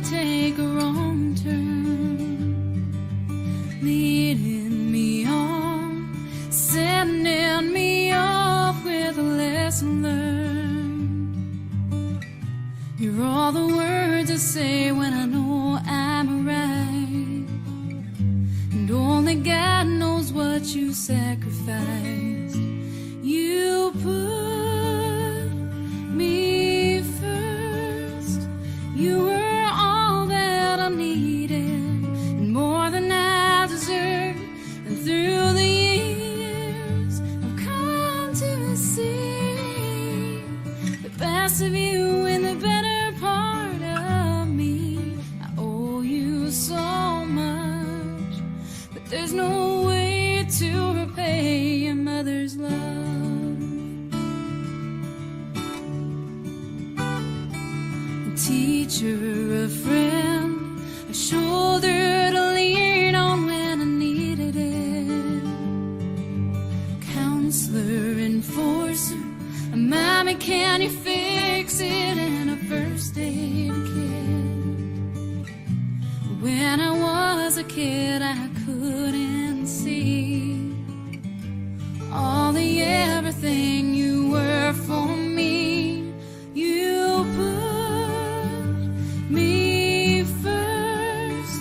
to take a wrong turn, leading me on, sending me off with a lesson learned. You're all the words I say when I know I'm right, and only God knows what you sacrificed. You put me first. You were all that I needed, and more than I deserved. And through the years, I've come to see the best of you and the better part of me. I owe you so much, but there's no way to repay your mother's love. A teacher, a friend, a shoulder to lean on when I needed it. Counselor, enforcer, a mommy, can you fix it? And a first aid kit. When I was a kid, I couldn't see all the everything you were for me. You put me first.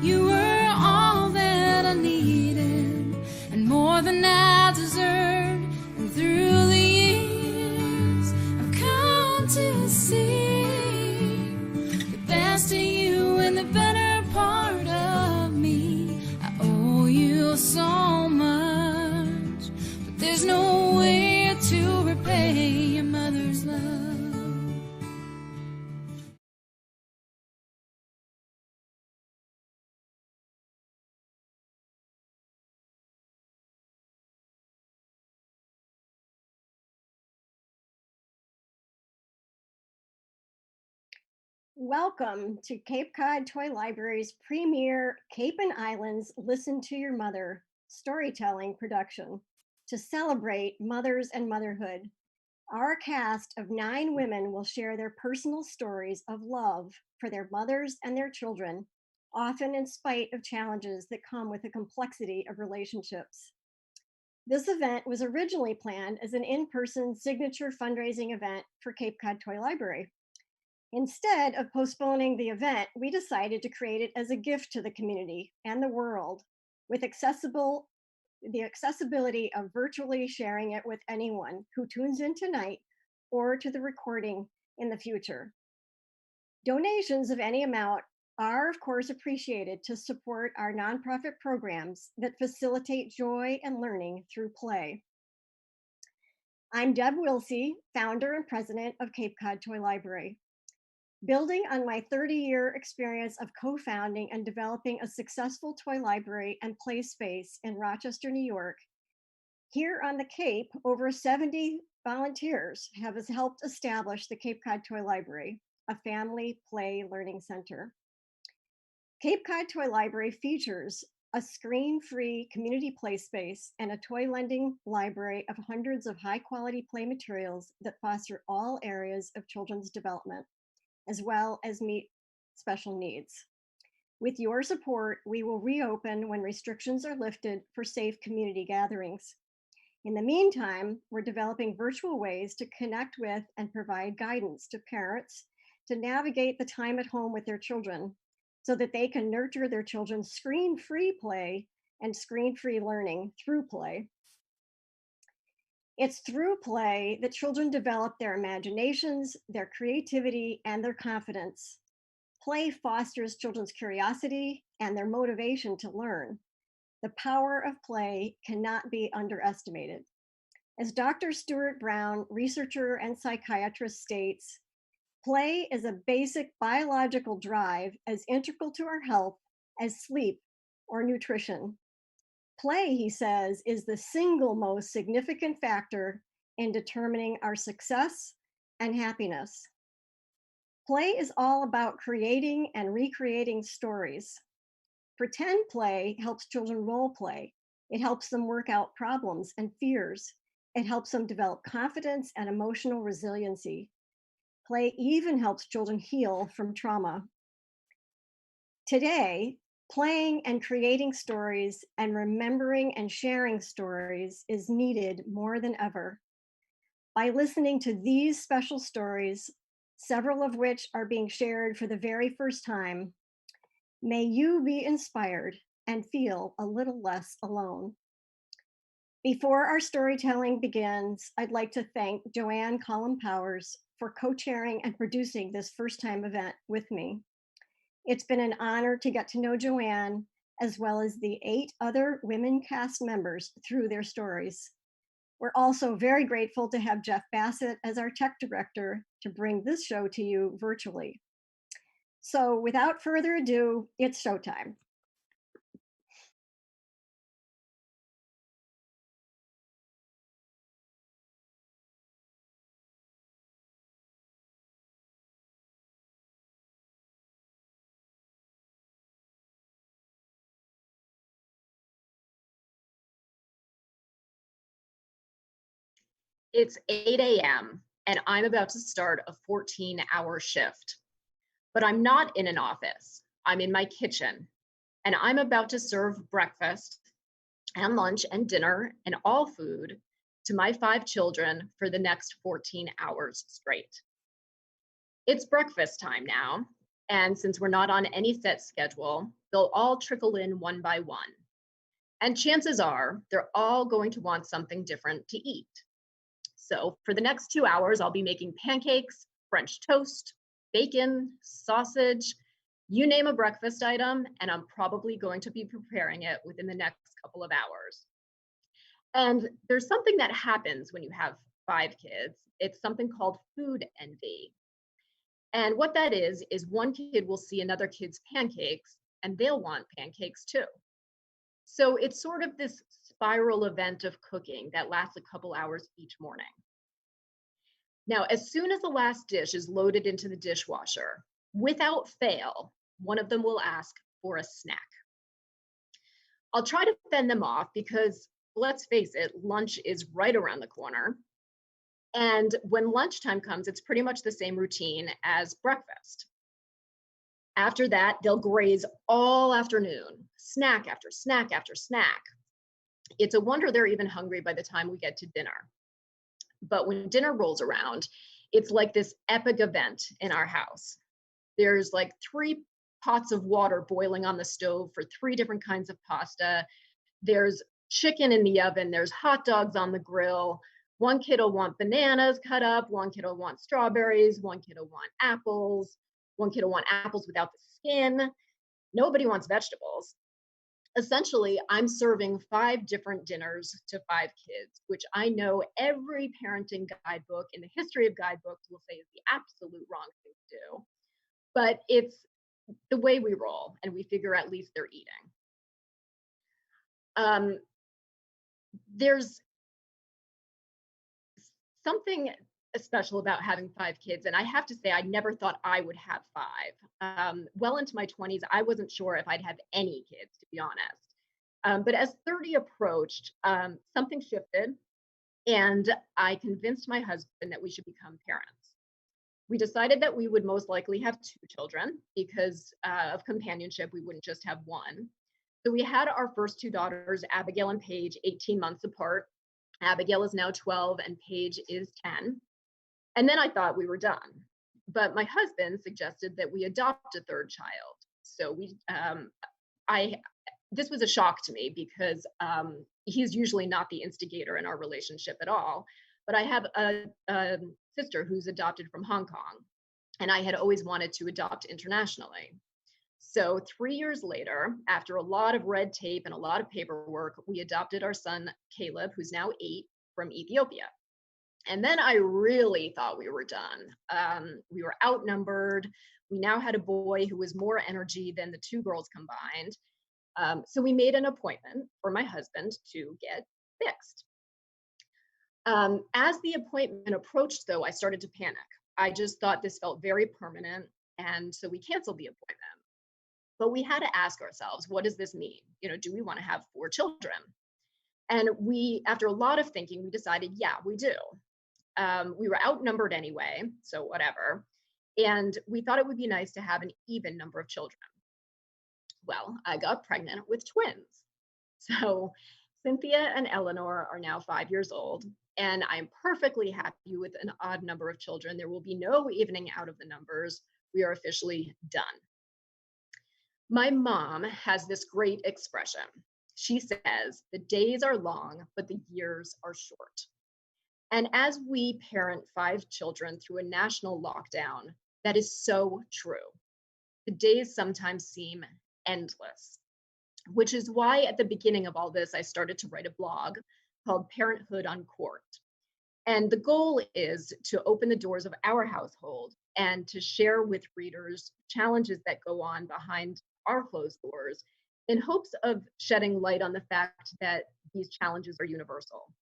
You were all that I needed, and more than I deserved. And through the years, I've come to see the best of you and the better part of me. I owe you so much, but there's no way to repay your mother's love. Welcome to Cape Cod Toy Library's premier Cape and Islands Listen to Your Mother storytelling production to celebrate mothers and motherhood. Our cast of 9 women will share their personal stories of love for their mothers and their children, often in spite of challenges that come with the complexity of relationships. This event was originally planned as an in-person signature fundraising event for Cape Cod Toy Library. Instead of postponing the event, we decided to create it as a gift to the community and the world, with the accessibility of virtually sharing it with anyone who tunes in tonight or to the recording in the future. Donations of any amount are, of course, appreciated to support our nonprofit programs that facilitate joy and learning through play. I'm Deb Wilsey, founder and president of Cape Cod Toy Library. Building on my 30-year experience of co-founding and developing a successful toy library and play space in Rochester, New York, here on the Cape, over 70 volunteers have helped establish the Cape Cod Toy Library, a family play learning center. Cape Cod Toy Library features a screen-free community play space and a toy lending library of hundreds of high-quality play materials that foster all areas of children's development, as well as meet special needs. With your support, we will reopen when restrictions are lifted for safe community gatherings. In the meantime, we're developing virtual ways to connect with and provide guidance to parents to navigate the time at home with their children so that they can nurture their children's screen-free play and screen-free learning through play. It's through play that children develop their imaginations, their creativity, and their confidence. Play fosters children's curiosity and their motivation to learn. The power of play cannot be underestimated. As Dr. Stuart Brown, researcher and psychiatrist, states, play is a basic biological drive as integral to our health as sleep or nutrition. Play, he says, is the single most significant factor in determining our success and happiness. Play is all about creating and recreating stories. Pretend play helps children role play. It helps them work out problems and fears. It helps them develop confidence and emotional resiliency. Play even helps children heal from trauma. Today, playing and creating stories and remembering and sharing stories is needed more than ever. By listening to these special stories, several of which are being shared for the very first time, may you be inspired and feel a little less alone. Before our storytelling begins, I'd like to thank Joanne Collin Powers for co chairing and producing this first time event with me. It's been an honor to get to know Joanne, as well as the 8 other women cast members through their stories. We're also very grateful to have Jeff Bassett as our tech director to bring this show to you virtually. So without further ado, it's showtime. It's 8 a.m. and I'm about to start a 14-hour shift. But I'm not in an office. I'm in my kitchen and I'm about to serve breakfast and lunch and dinner and all food to my 5 children for the next 14 hours straight. It's breakfast time now, and since we're not on any set schedule, they'll all trickle in one by one. And chances are they're all going to want something different to eat. So for the next 2 hours, I'll be making pancakes, French toast, bacon, sausage, you name a breakfast item, and I'm probably going to be preparing it within the next couple of hours. And there's something that happens when you have 5 kids. It's something called food envy. And what that is one kid will see another kid's pancakes and they'll want pancakes too. So it's sort of this spiral event of cooking that lasts a couple hours each morning. Now, as soon as the last dish is loaded into the dishwasher, without fail, one of them will ask for a snack. I'll try to fend them off because, let's face it, lunch is right around the corner. And when lunchtime comes, it's pretty much the same routine as breakfast. After that, they'll graze all afternoon, snack after snack after snack. It's a wonder they're even hungry by the time we get to dinner. But when dinner rolls around, it's like this epic event in our house. There's like 3 pots of water boiling on the stove for 3 different kinds of pasta. There's chicken in the oven. There's hot dogs on the grill. One kid will want bananas cut up. One kid will want strawberries. One kid will want apples. One kid will want apples without the skin. Nobody wants vegetables. Essentially, I'm serving 5 different dinners to 5 kids, which I know every parenting guidebook in the history of guidebooks will say is the absolute wrong thing to do. But it's the way we roll, and we figure at least they're eating. There's something special about having 5 kids, and I have to say I never thought I would have 5. Well into my 20s, I wasn't sure if I'd have any kids, to be honest. But as 30 approached, something shifted, and I convinced my husband that we should become parents. We decided that we would most likely have 2 children because of companionship. We wouldn't just have one. So we had our first 2 daughters, Abigail and Paige, 18 months apart. Abigail is now 12 and Paige is 10. And then I thought we were done. But my husband suggested that we adopt a 3rd child. So this was a shock to me because he's usually not the instigator in our relationship at all. But I have a sister who's adopted from Hong Kong, and I had always wanted to adopt internationally. So 3 years later, after a lot of red tape and a lot of paperwork, we adopted our son, Caleb, who's now 8, from Ethiopia. And then I really thought we were done. We were outnumbered. We now had a boy who was more energy than the 2 girls combined. So we made an appointment for my husband to get fixed. As the appointment approached, though, I started to panic. I just thought this felt very permanent. And so we canceled the appointment. But we had to ask ourselves, what does this mean? Do we want to have 4 children? And after a lot of thinking, we decided, yeah, we do. We were outnumbered anyway, so whatever. And we thought it would be nice to have an even number of children. Well, I got pregnant with twins. So Cynthia and Eleanor are now 5 years old, and I'm perfectly happy with an odd number of children. There will be no evening out of the numbers. We are officially done. My mom has this great expression. She says, the days are long, but the years are short. And as we parent 5 children through a national lockdown, that is so true. The days sometimes seem endless, which is why at the beginning of all this, I started to write a blog called Parenthood Uncorked. And the goal is to open the doors of our household and to share with readers challenges that go on behind our closed doors in hopes of shedding light on the fact that these challenges are universal.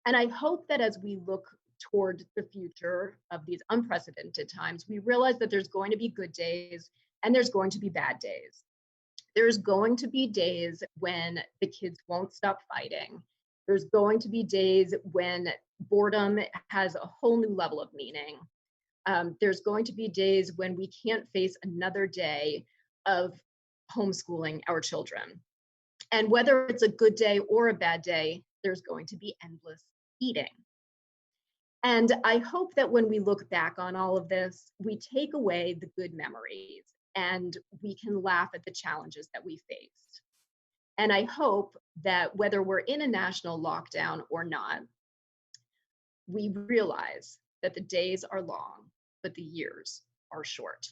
And I hope that as we look toward the future of these unprecedented times, we realize that there's going to be good days and there's going to be bad days. There's going to be days when the kids won't stop fighting. There's going to be days when boredom has a whole new level of meaning. There's going to be days when we can't face another day of homeschooling our children. And whether it's a good day or a bad day, there's going to be endless eating. And I hope that when we look back on all of this, we take away the good memories and we can laugh at the challenges that we faced. And I hope that whether we're in a national lockdown or not, we realize that the days are long, but the years are short.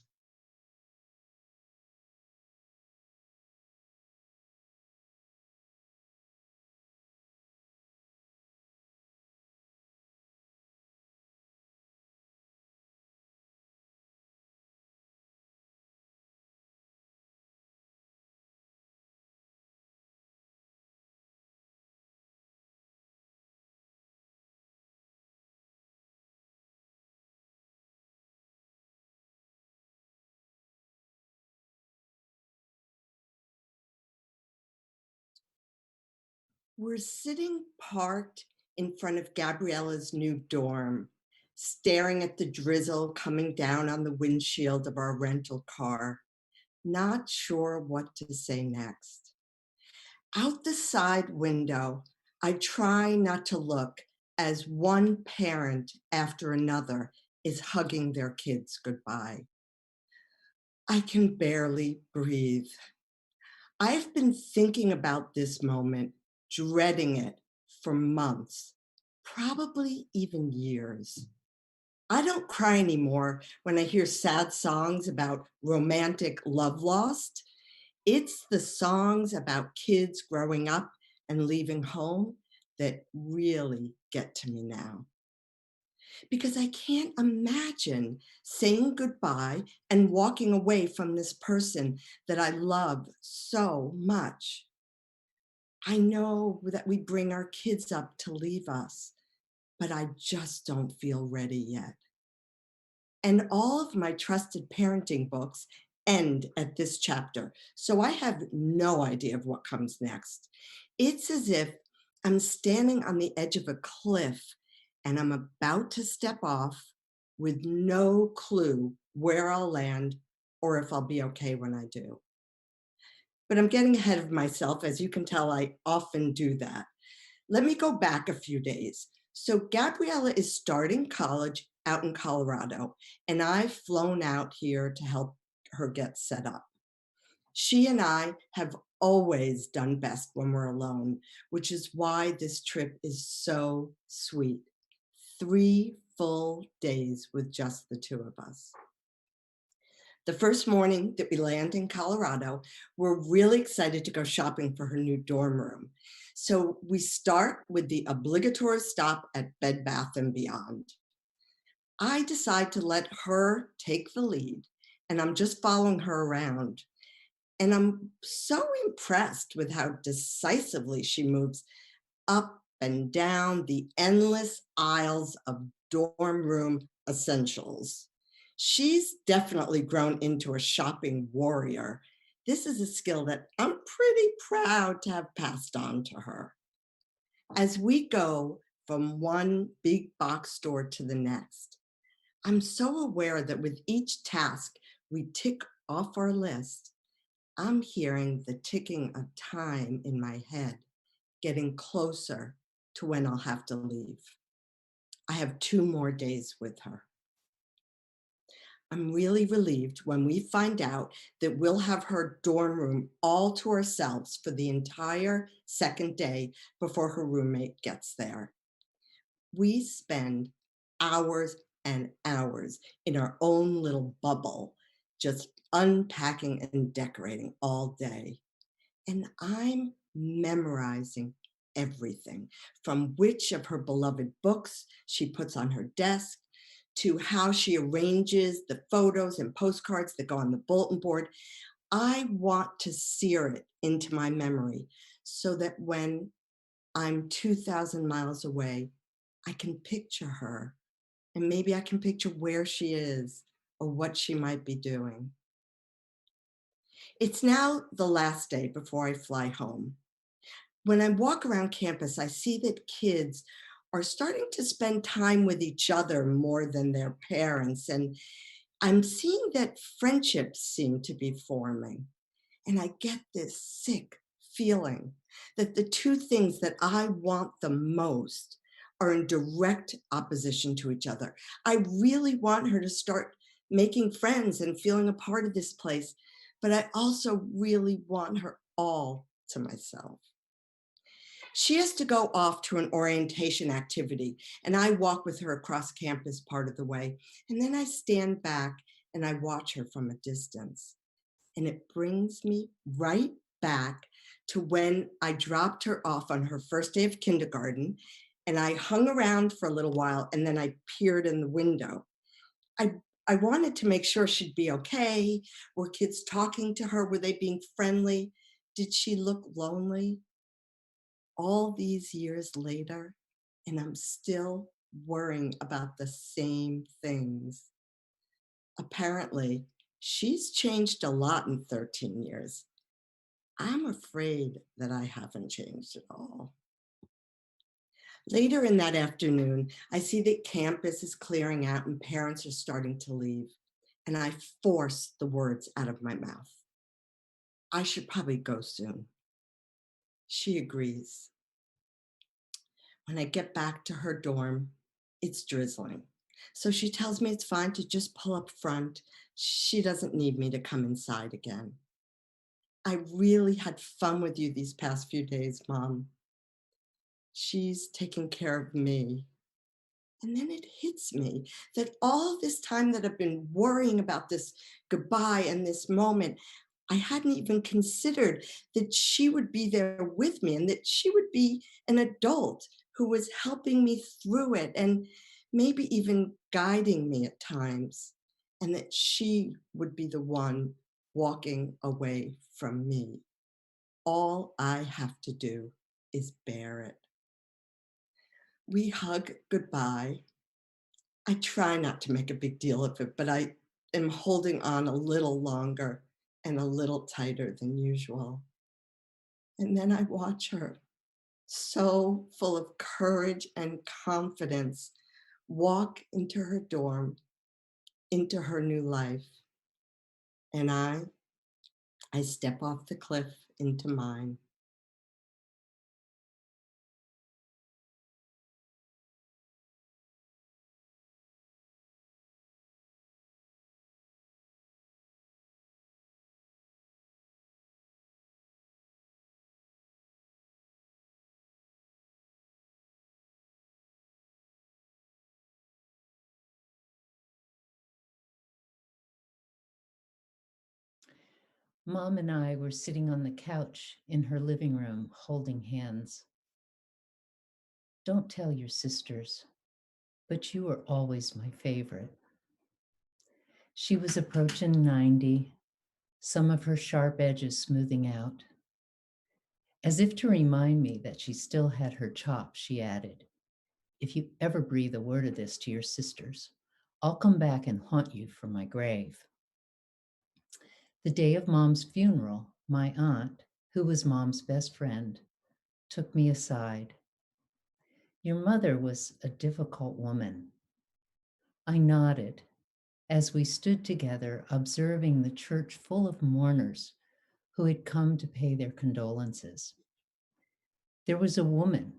We're sitting parked in front of Gabriella's new dorm, staring at the drizzle coming down on the windshield of our rental car, not sure what to say next. Out the side window, I try not to look as one parent after another is hugging their kids goodbye. I can barely breathe. I've been thinking about this moment, dreading it for months, probably even years. I don't cry anymore when I hear sad songs about romantic love lost. It's the songs about kids growing up and leaving home that really get to me now. Because I can't imagine saying goodbye and walking away from this person that I love so much. I know that we bring our kids up to leave us, but I just don't feel ready yet. And all of my trusted parenting books end at this chapter, so I have no idea of what comes next. It's as if I'm standing on the edge of a cliff and I'm about to step off with no clue where I'll land or if I'll be okay when I do. But I'm getting ahead of myself. As you can tell, I often do that. Let me go back a few days. So Gabriella is starting college out in Colorado, and I've flown out here to help her get set up. She and I have always done best when we're alone, which is why this trip is so sweet. 3 full days with just the two of us. The first morning that we land in Colorado, we're really excited to go shopping for her new dorm room. So we start with the obligatory stop at Bed Bath & Beyond. I decide to let her take the lead, and I'm just following her around. And I'm so impressed with how decisively she moves up and down the endless aisles of dorm room essentials. She's definitely grown into a shopping warrior. This is a skill that I'm pretty proud to have passed on to her. As we go from one big box store to the next, I'm so aware that with each task we tick off our list, I'm hearing the ticking of time in my head, getting closer to when I'll have to leave. I have 2 more days with her. I'm really relieved when we find out that we'll have her dorm room all to ourselves for the entire second day before her roommate gets there. We spend hours and hours in our own little bubble, just unpacking and decorating all day. And I'm memorizing everything from which of her beloved books she puts on her desk to how she arranges the photos and postcards that go on the bulletin board. I want to sear it into my memory so that when I'm 2,000 miles away, I can picture her and maybe I can picture where she is or what she might be doing. It's now the last day before I fly home. When I walk around campus, I see that kids are starting to spend time with each other more than their parents. And I'm seeing that friendships seem to be forming. And I get this sick feeling that the two things that I want the most are in direct opposition to each other. I really want her to start making friends and feeling a part of this place, but I also really want her all to myself. She has to go off to an orientation activity, and I walk with her across campus part of the way. And then I stand back and I watch her from a distance. And it brings me right back to when I dropped her off on her first day of kindergarten. And I hung around for a little while and then I peered in the window. I, I wanted to make sure she'd be okay. Were kids talking to her? Were they being friendly? Did she look lonely? All these years later, and I'm still worrying about the same things. Apparently, she's changed a lot in 13 years. I'm afraid that I haven't changed at all. Later in that afternoon, I see that campus is clearing out and parents are starting to leave, and I force the words out of my mouth. I should probably go soon. She agrees. When I get back to her dorm, it's drizzling. So she tells me it's fine to just pull up front. She doesn't need me to come inside again. I really had fun with you these past few days, Mom. She's taking care of me. And then it hits me that all this time that I've been worrying about this goodbye and this moment, I hadn't even considered that she would be there with me and that she would be an adult who was helping me through it and maybe even guiding me at times, and that she would be the one walking away from me. All I have to do is bear it. We hug goodbye. I try not to make a big deal of it, but I am holding on a little longer and a little tighter than usual. And then I watch her, so full of courage and confidence, walk into her dorm, into her new life. And I step off the cliff into mine. Mom and I were sitting on the couch in her living room, holding hands. Don't tell your sisters, but you were always my favorite. She was approaching 90, some of her sharp edges smoothing out. As if to remind me that she still had her chops, she added, "If you ever breathe a word of this to your sisters, I'll come back and haunt you from my grave." The day of Mom's funeral, my aunt, who was Mom's best friend, took me aside. "Your mother was a difficult woman." I nodded as we stood together, observing the church full of mourners who had come to pay their condolences. There was a woman.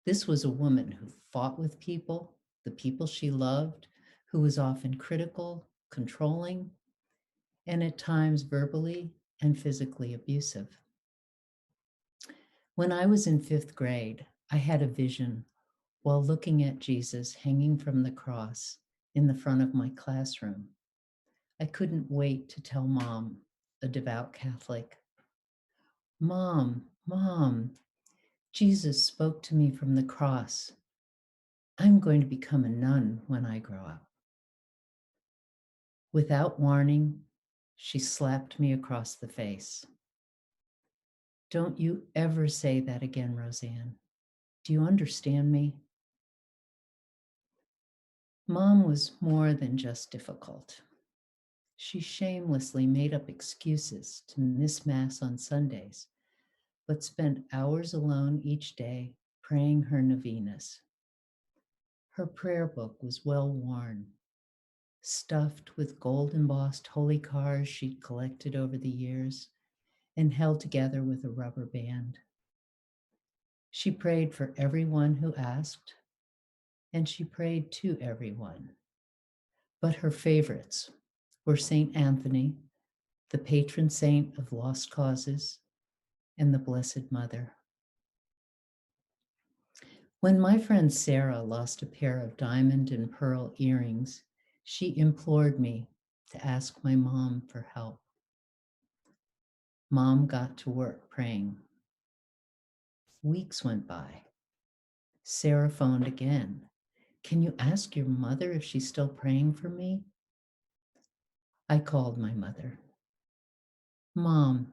This was a woman who fought with people, the people she loved, who was often critical, controlling, and at times verbally and physically abusive. When I was in 5th grade, I had a vision while looking at Jesus hanging from the cross in the front of my classroom. I couldn't wait to tell Mom, a devout Catholic, Mom, Jesus spoke to me from the cross. I'm going to become a nun when I grow up. Without warning, she slapped me across the face. Don't you ever say that again, Roseanne. Do you understand me? Mom was more than just difficult. She shamelessly made up excuses to miss Mass on Sundays, but spent hours alone each day praying her novenas. Her prayer book was well worn, stuffed with gold embossed holy cars she'd collected over the years and held together with a rubber band. She prayed for everyone who asked, and she prayed to everyone. But her favorites were St. Anthony, the patron saint of lost causes, and the Blessed Mother. When my friend Sarah lost a pair of diamond and pearl earrings, she implored me to ask my mom for help. Mom got to work praying. Weeks went by. Sarah phoned again. Can you ask your mother if she's still praying for me? I called my mother. Mom,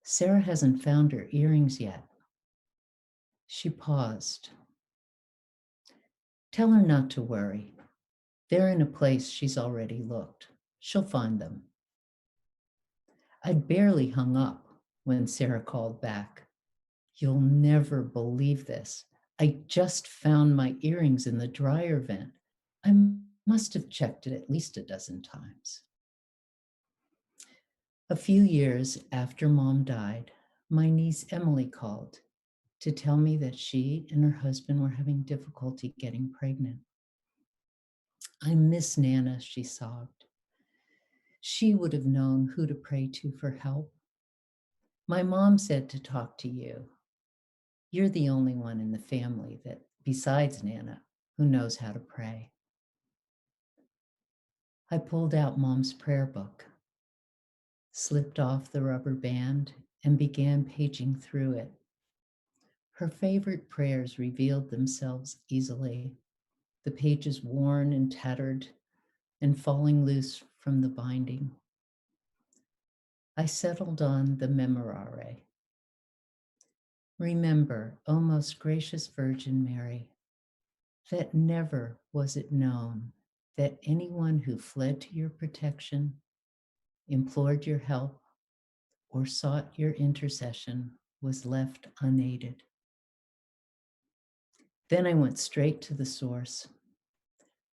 Sarah hasn't found her earrings yet. She paused. Tell her not to worry. They're in a place she's already looked. She'll find them. I'd barely hung up when Sarah called back. You'll never believe this. I just found my earrings in the dryer vent. I must have checked it at least a dozen times. A few years after Mom died, my niece Emily called to tell me that she and her husband were having difficulty getting pregnant. I miss Nana, she sobbed. She would have known who to pray to for help. My mom said to talk to you. You're the only one in the family that, besides Nana, who knows how to pray. I pulled out Mom's prayer book, slipped off the rubber band, and began paging through it. Her favorite prayers revealed themselves easily, the pages worn and tattered and falling loose from the binding. I settled on the Memorare. Remember, O most gracious Virgin Mary, that never was it known that anyone who fled to your protection, implored your help, or sought your intercession was left unaided. Then I went straight to the source.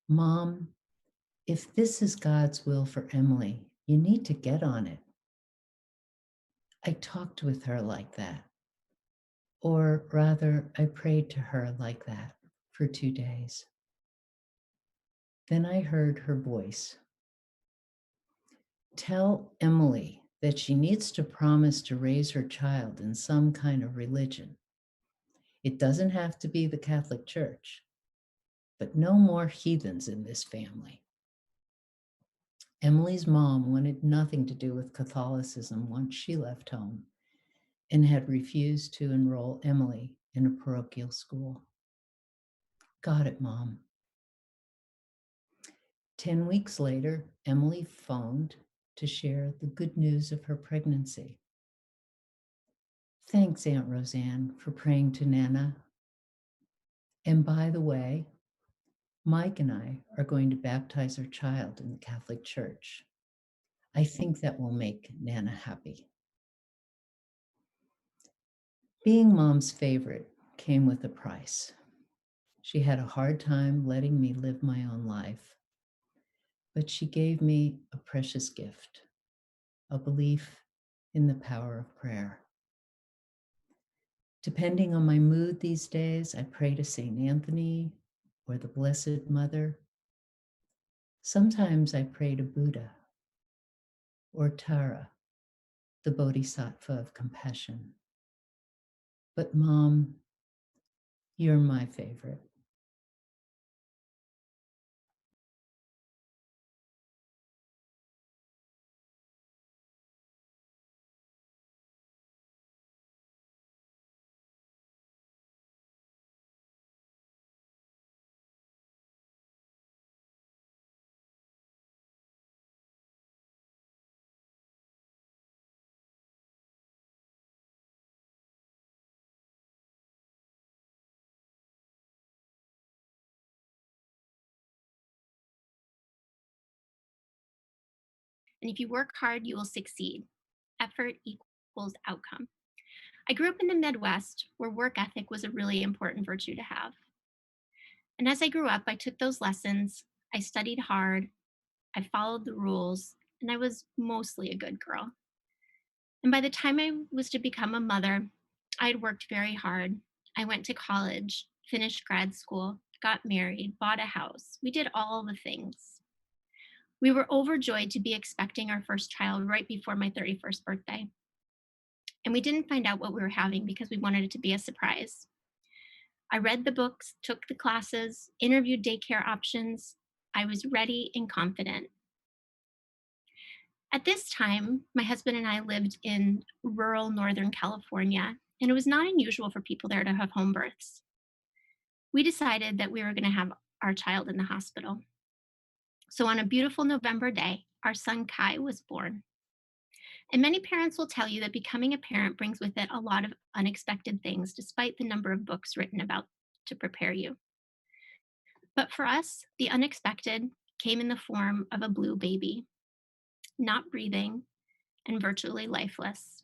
Mom, if this is God's will for Emily, you need to get on it. I talked with her like that. Or rather, I prayed to her like that for 2 days. Then I heard her voice. Tell Emily that she needs to promise to raise her child in some kind of religion. It doesn't have to be the Catholic Church, but no more heathens in this family. Emily's mom wanted nothing to do with Catholicism once she left home and had refused to enroll Emily in a parochial school. Got it, Mom. 10 weeks later, Emily phoned to share the good news of her pregnancy. Thanks, Aunt Roseanne, for praying to Nana. And by the way, Mike and I are going to baptize our child in the Catholic Church. I think that will make Nana happy. Being Mom's favorite came with a price. She had a hard time letting me live my own life, but she gave me a precious gift, a belief in the power of prayer. Depending on my mood these days, I pray to St. Anthony or the Blessed Mother. Sometimes I pray to Buddha or Tara, the Bodhisattva of compassion. But Mom, you're my favorite. And if you work hard, you will succeed. Effort equals outcome. I grew up in the Midwest where work ethic was a really important virtue to have. And as I grew up, I took those lessons, I studied hard, I followed the rules, and I was mostly a good girl. And by the time I was to become a mother, I had worked very hard. I went to college, finished grad school, got married, bought a house. We did all the things. We were overjoyed to be expecting our first child right before my 31st birthday. And we didn't find out what we were having because we wanted it to be a surprise. I read the books, took the classes, interviewed daycare options. I was ready and confident. At this time, my husband and I lived in rural Northern California, and it was not unusual for people there to have home births. We decided that we were going to have our child in the hospital. So on a beautiful November day, our son Kai was born. And many parents will tell you that becoming a parent brings with it a lot of unexpected things, despite the number of books written about to prepare you. But for us, the unexpected came in the form of a blue baby, not breathing and virtually lifeless.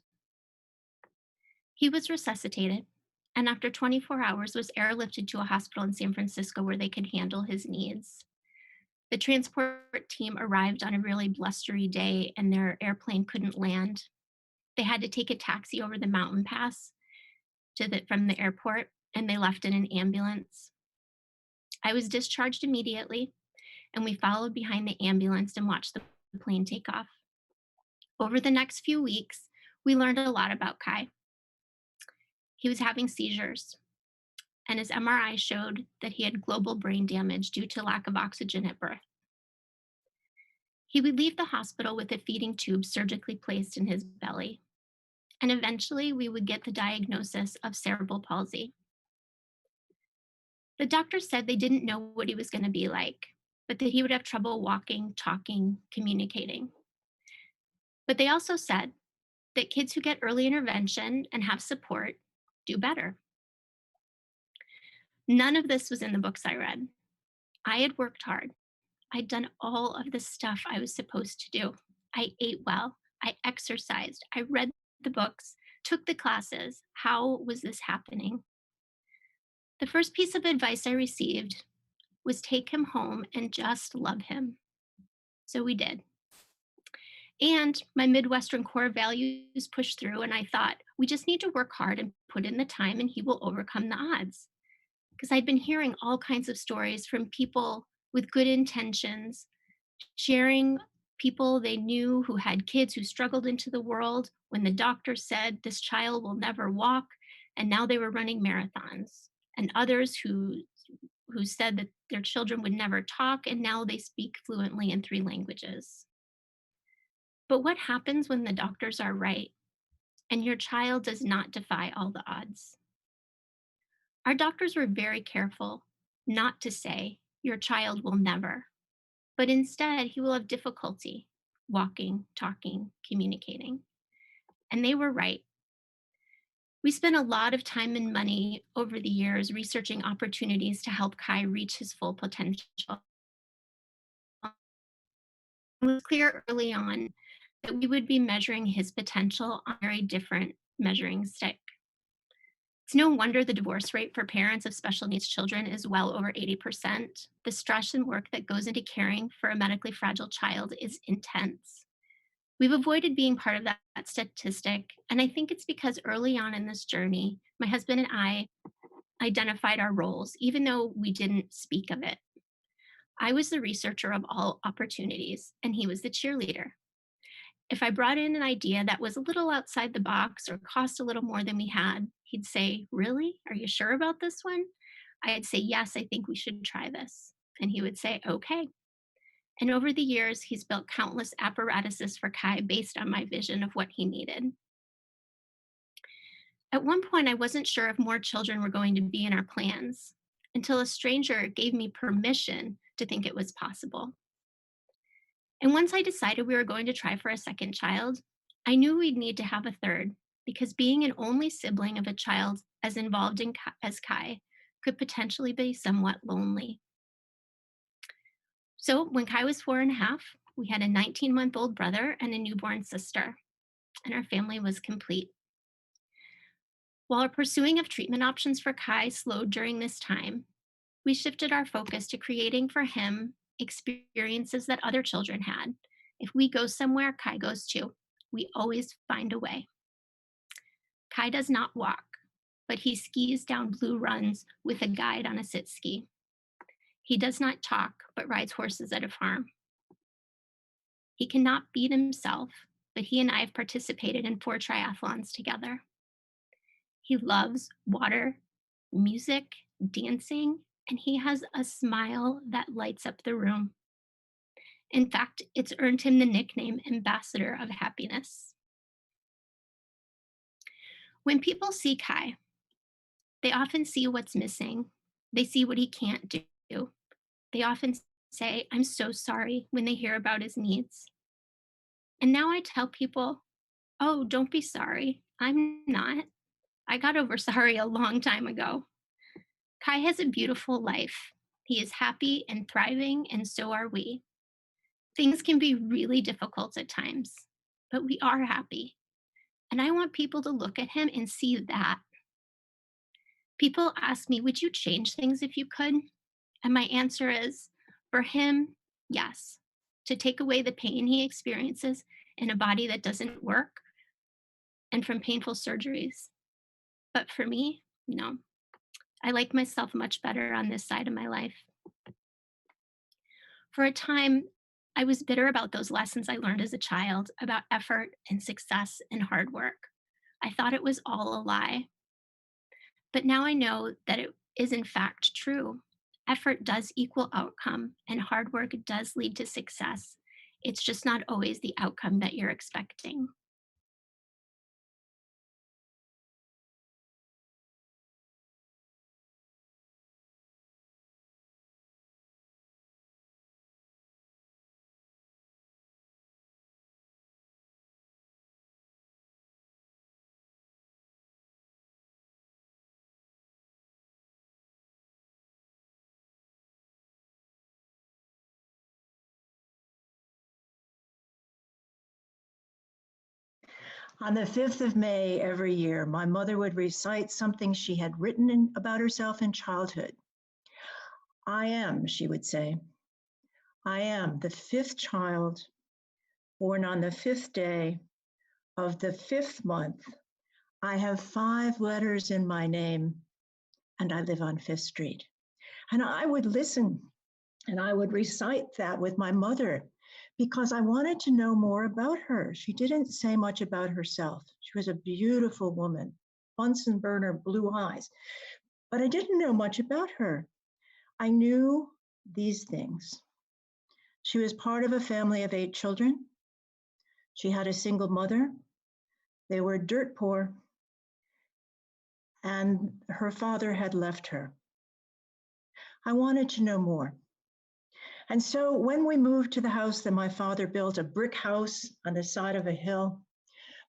He was resuscitated, and after 24 hours was airlifted to a hospital in San Francisco where they could handle his needs. The transport team arrived on a really blustery day and their airplane couldn't land. They had to take a taxi over the mountain pass from the airport, and they left in an ambulance. I was discharged immediately, and we followed behind the ambulance and watched the plane take off. Over the next few weeks, we learned a lot about Kai. He was having seizures, and his MRI showed that he had global brain damage due to lack of oxygen at birth. He would leave the hospital with a feeding tube surgically placed in his belly, and eventually we would get the diagnosis of cerebral palsy. The doctors said they didn't know what he was going to be like, but that he would have trouble walking, talking, communicating. But they also said that kids who get early intervention and have support do better. None of this was in the books I read. I had worked hard. I'd done all of the stuff I was supposed to do. I ate well. I exercised. I read the books, took the classes. How was this happening? The first piece of advice I received was take him home and just love him. So we did. And my Midwestern core values pushed through, and I thought, we just need to work hard and put in the time, and he will overcome the odds. Because I'd been hearing all kinds of stories from people with good intentions, sharing people they knew who had kids who struggled into the world when the doctor said this child will never walk, and now they were running marathons, and others who said that their children would never talk, and now they speak fluently in 3 languages. But what happens when the doctors are right and your child does not defy all the odds? Our doctors were very careful not to say, your child will never, but instead he will have difficulty walking, talking, communicating. And they were right. We spent a lot of time and money over the years researching opportunities to help Kai reach his full potential. It was clear early on that we would be measuring his potential on a very different measuring stick. It's no wonder the divorce rate for parents of special needs children is well over 80%. The stress and work that goes into caring for a medically fragile child is intense. We've avoided being part of that statistic, and I think it's because early on in this journey, my husband and I identified our roles, even though we didn't speak of it. I was the researcher of all opportunities, and he was the cheerleader. If I brought in an idea that was a little outside the box or cost a little more than we had, he'd say, "Really? Are you sure about this one?" I'd say, "Yes, I think we should try this." And he would say, "Okay." And over the years, he's built countless apparatuses for Kai based on my vision of what he needed. At one point, I wasn't sure if more children were going to be in our plans until a stranger gave me permission to think it was possible. And once I decided we were going to try for a second child, I knew we'd need to have a third because being an only sibling of a child as involved as Kai could potentially be somewhat lonely. So when Kai was 4.5, we had a 19-month-old brother and a newborn sister, and our family was complete. While our pursuing of treatment options for Kai slowed during this time, we shifted our focus to creating for him experiences that other children had. If we go somewhere, Kai goes too. We always find a way. Kai does not walk, but he skis down blue runs with a guide on a sit ski. He does not talk, but rides horses at a farm. He cannot feed himself, but he and I have participated in 4 triathlons together. He loves water, music, dancing, and he has a smile that lights up the room. In fact, it's earned him the nickname Ambassador of Happiness. When people see Kai, they often see what's missing. They see what he can't do. They often say, "I'm so sorry," when they hear about his needs. And now I tell people, "Oh, don't be sorry. I'm not. I got over sorry a long time ago." Kai has a beautiful life. He is happy and thriving, and so are we. Things can be really difficult at times, but we are happy. And I want people to look at him and see that. People ask me, "Would you change things if you could?" And my answer is, for him, yes. To take away the pain he experiences in a body that doesn't work and from painful surgeries. But for me, no. I like myself much better on this side of my life. For a time, I was bitter about those lessons I learned as a child about effort and success and hard work. I thought it was all a lie. But now I know that it is in fact true. Effort does equal outcome, and hard work does lead to success. It's just not always the outcome that you're expecting. On the 5th of May every year, my mother would recite something she had written about herself in childhood. "I am," she would say, "I am the 5th child, born on the 5th day of the 5th month. I have 5 letters in my name, and I live on 5th Street." And I would listen and I would recite that with my mother because I wanted to know more about her. She didn't say much about herself. She was a beautiful woman, Bunsen burner blue eyes, but I didn't know much about her. I knew these things. She was part of a family of 8 children. She had a single mother. They were dirt poor, and her father had left her. I wanted to know more. And so when we moved to the house that my father built, a brick house on the side of a hill,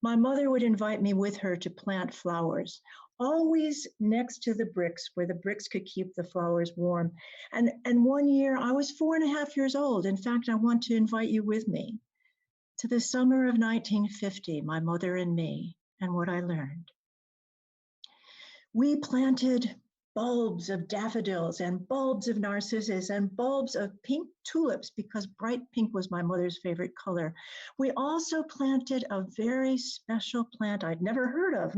my mother would invite me with her to plant flowers, always next to the bricks where the bricks could keep the flowers warm. And one year I was 4.5 years old. In fact, I want to invite you with me to the summer of 1950, my mother and me, and what I learned. We planted bulbs of daffodils and bulbs of narcissus and bulbs of pink tulips because bright pink was my mother's favorite color. We also planted a very special plant I'd never heard of.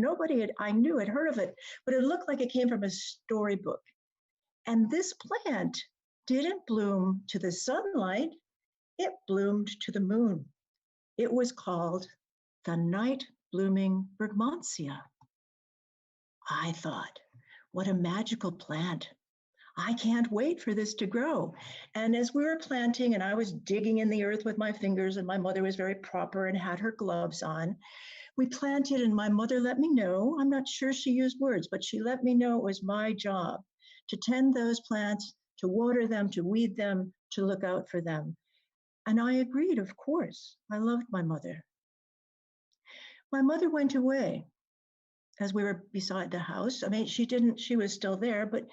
I knew had heard of it, but it looked like it came from a storybook. And this plant didn't bloom to the sunlight, it bloomed to the moon. It was called the night blooming Bergmansia. I thought, what a magical plant. I can't wait for this to grow. And as we were planting and I was digging in the earth with my fingers and my mother was very proper and had her gloves on, we planted and my mother let me know, I'm not sure she used words, but she let me know it was my job to tend those plants, to water them, to weed them, to look out for them. And I agreed, of course. I loved my mother. My mother went away as we were beside the house. I mean, she was still there, but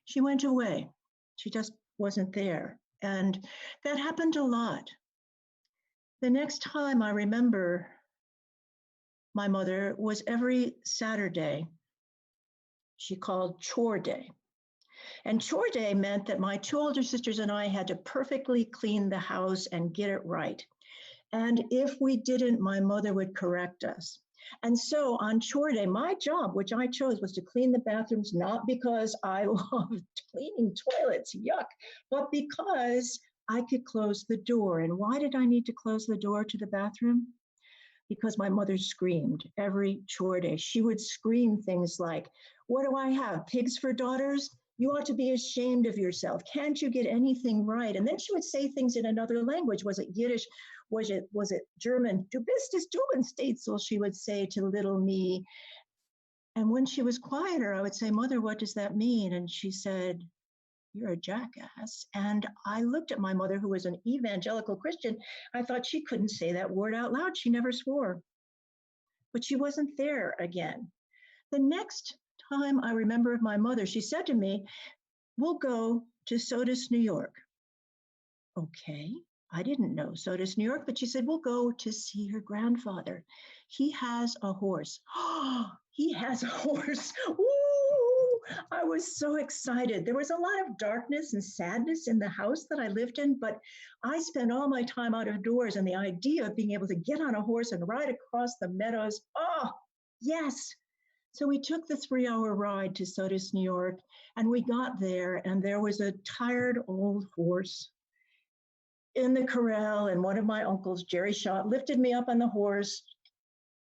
she went away. She just wasn't there. And that happened a lot. The next time I remember my mother was every Saturday. She called chore day. And chore day meant that my two older sisters and I had to perfectly clean the house and get it right. And if we didn't, my mother would correct us. And so on chore day, my job, which I chose, was to clean the bathrooms, not because I loved cleaning toilets, yuck, but because I could close the door. And why did I need to close the door to the bathroom? Because my mother screamed every chore day. She would scream things like, what do I have, pigs for daughters? You ought to be ashamed of yourself. Can't you get anything right? And then she would say things in another language. Was it Yiddish? Was it German? Du bist es Jugendstätzel, she would say to little me. And when she was quieter, I would say, Mother, what does that mean? And she said, you're a jackass. And I looked at my mother, who was an evangelical Christian. I thought she couldn't say that word out loud. She never swore. But she wasn't there again. The next time I remember of my mother, she said to me, we'll go to Sodus, New York. Okay, I didn't know Sodus, New York, but she said, we'll go to see her grandfather. He has a horse. Oh, he has a horse. Ooh, I was so excited. There was a lot of darkness and sadness in the house that I lived in, but I spent all my time out of doors, and the idea of being able to get on a horse and ride across the meadows, oh, yes. So we took the 3-hour ride to Sodus, New York, and we got there, and there was a tired old horse in the corral, and one of my uncles, Jerry Shaw, lifted me up on the horse,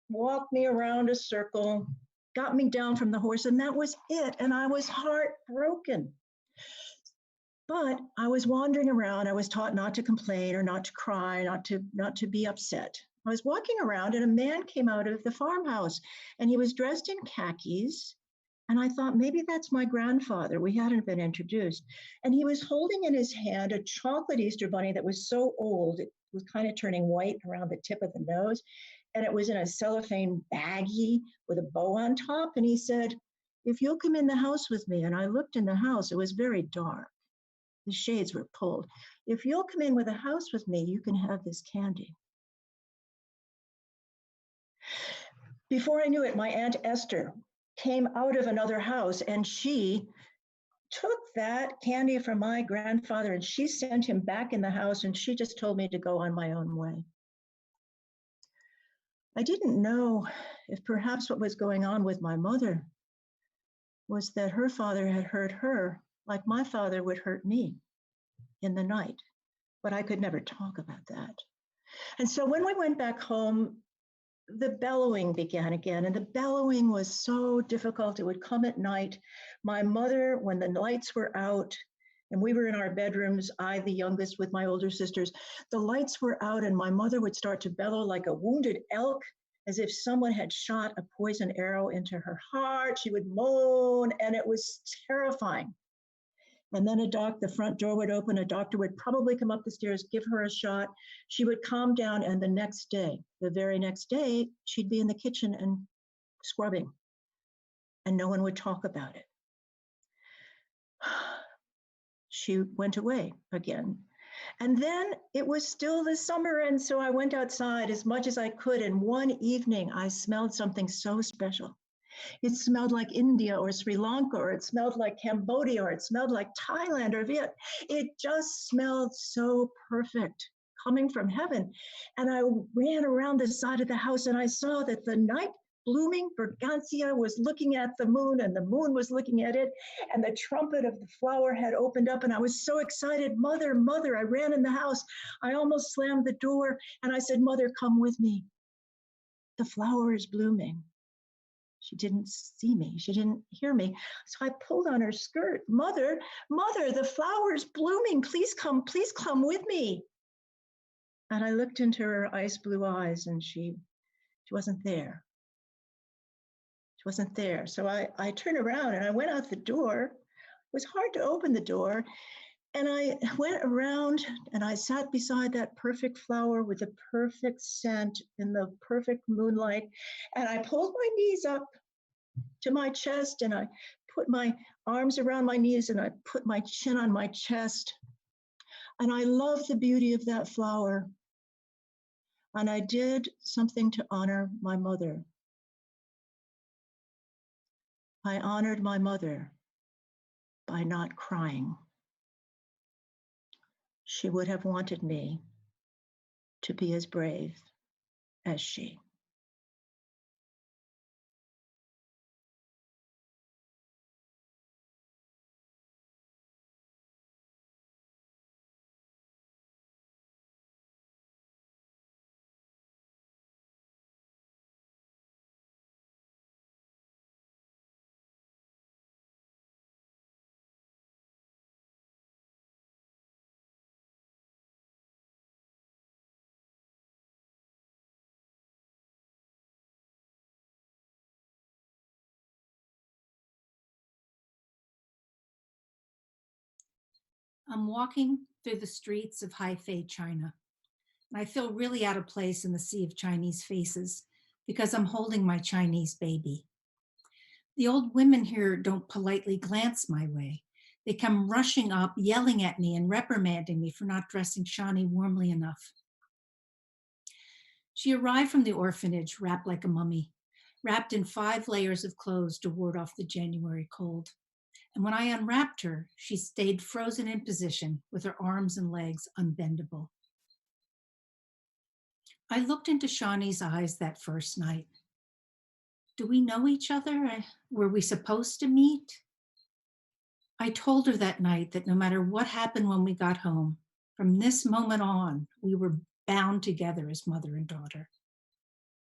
walked me around a circle, got me down from the horse, and that was it. And I was heartbroken. But I was wandering around. I was taught not to complain or not to cry, not to be upset. I was walking around and a man came out of the farmhouse and he was dressed in khakis. And I thought, maybe that's my grandfather. We hadn't been introduced. And he was holding in his hand a chocolate Easter bunny that was so old, it was kind of turning white around the tip of the nose. And it was in a cellophane baggie with a bow on top. And he said, if you'll come in the house with me. And I looked in the house, it was very dark. The shades were pulled. If you'll come in with a house with me, you can have this candy. Before I knew it, my Aunt Esther came out of another house and she took that candy from my grandfather and she sent him back in the house and she just told me to go on my own way. I didn't know if perhaps what was going on with my mother was that her father had hurt her like my father would hurt me in the night, but I could never talk about that. And so when we went back home, the bellowing began again, and the bellowing was so difficult. It would come at night. My mother, when the lights were out, and we were in our bedrooms, I, the youngest, with my older sisters, the lights were out, and my mother would start to bellow like a wounded elk, as if someone had shot a poison arrow into her heart. She would moan, and it was terrifying. And then the front door would open, a doctor would probably come up the stairs, give her a shot. She would calm down, and the very next day, she'd be in the kitchen and scrubbing, and no one would talk about it. She went away again. And then it was still the summer, and so I went outside as much as I could, and one evening I smelled something so special. It smelled like India or Sri Lanka, or it smelled like Cambodia, or it smelled like Thailand or Vietnam. It just smelled so perfect, coming from heaven. And I ran around the side of the house and I saw that the night blooming Bergantia was looking at the moon and the moon was looking at it, and the trumpet of the flower had opened up, and I was so excited. Mother, mother, I ran in the house. I almost slammed the door and I said, Mother, come with me. The flower is blooming. She didn't see me. She didn't hear me. So I pulled on her skirt. Mother, mother, the flower's blooming. Please come with me. And I looked into her ice blue eyes and she wasn't there. She wasn't there. So I turned around and I went out the door. It was hard to open the door. And I went around and I sat beside that perfect flower with the perfect scent in the perfect moonlight. And I pulled my knees up to my chest and I put my arms around my knees and I put my chin on my chest. And I loved the beauty of that flower. And I did something to honor my mother. I honored my mother by not crying. She would have wanted me to be as brave as she. I'm walking through the streets of Haifei, China, and I feel really out of place in the sea of Chinese faces because I'm holding my Chinese baby. The old women here don't politely glance my way. They come rushing up, yelling at me and reprimanding me for not dressing Shani warmly enough. She arrived from the orphanage wrapped like a mummy, wrapped in 5 layers of clothes to ward off the January cold. And when I unwrapped her, she stayed frozen in position with her arms and legs unbendable. I looked into Shawnee's eyes that first night. Do we know each other? Were we supposed to meet? I told her that night that no matter what happened when we got home, from this moment on, we were bound together as mother and daughter.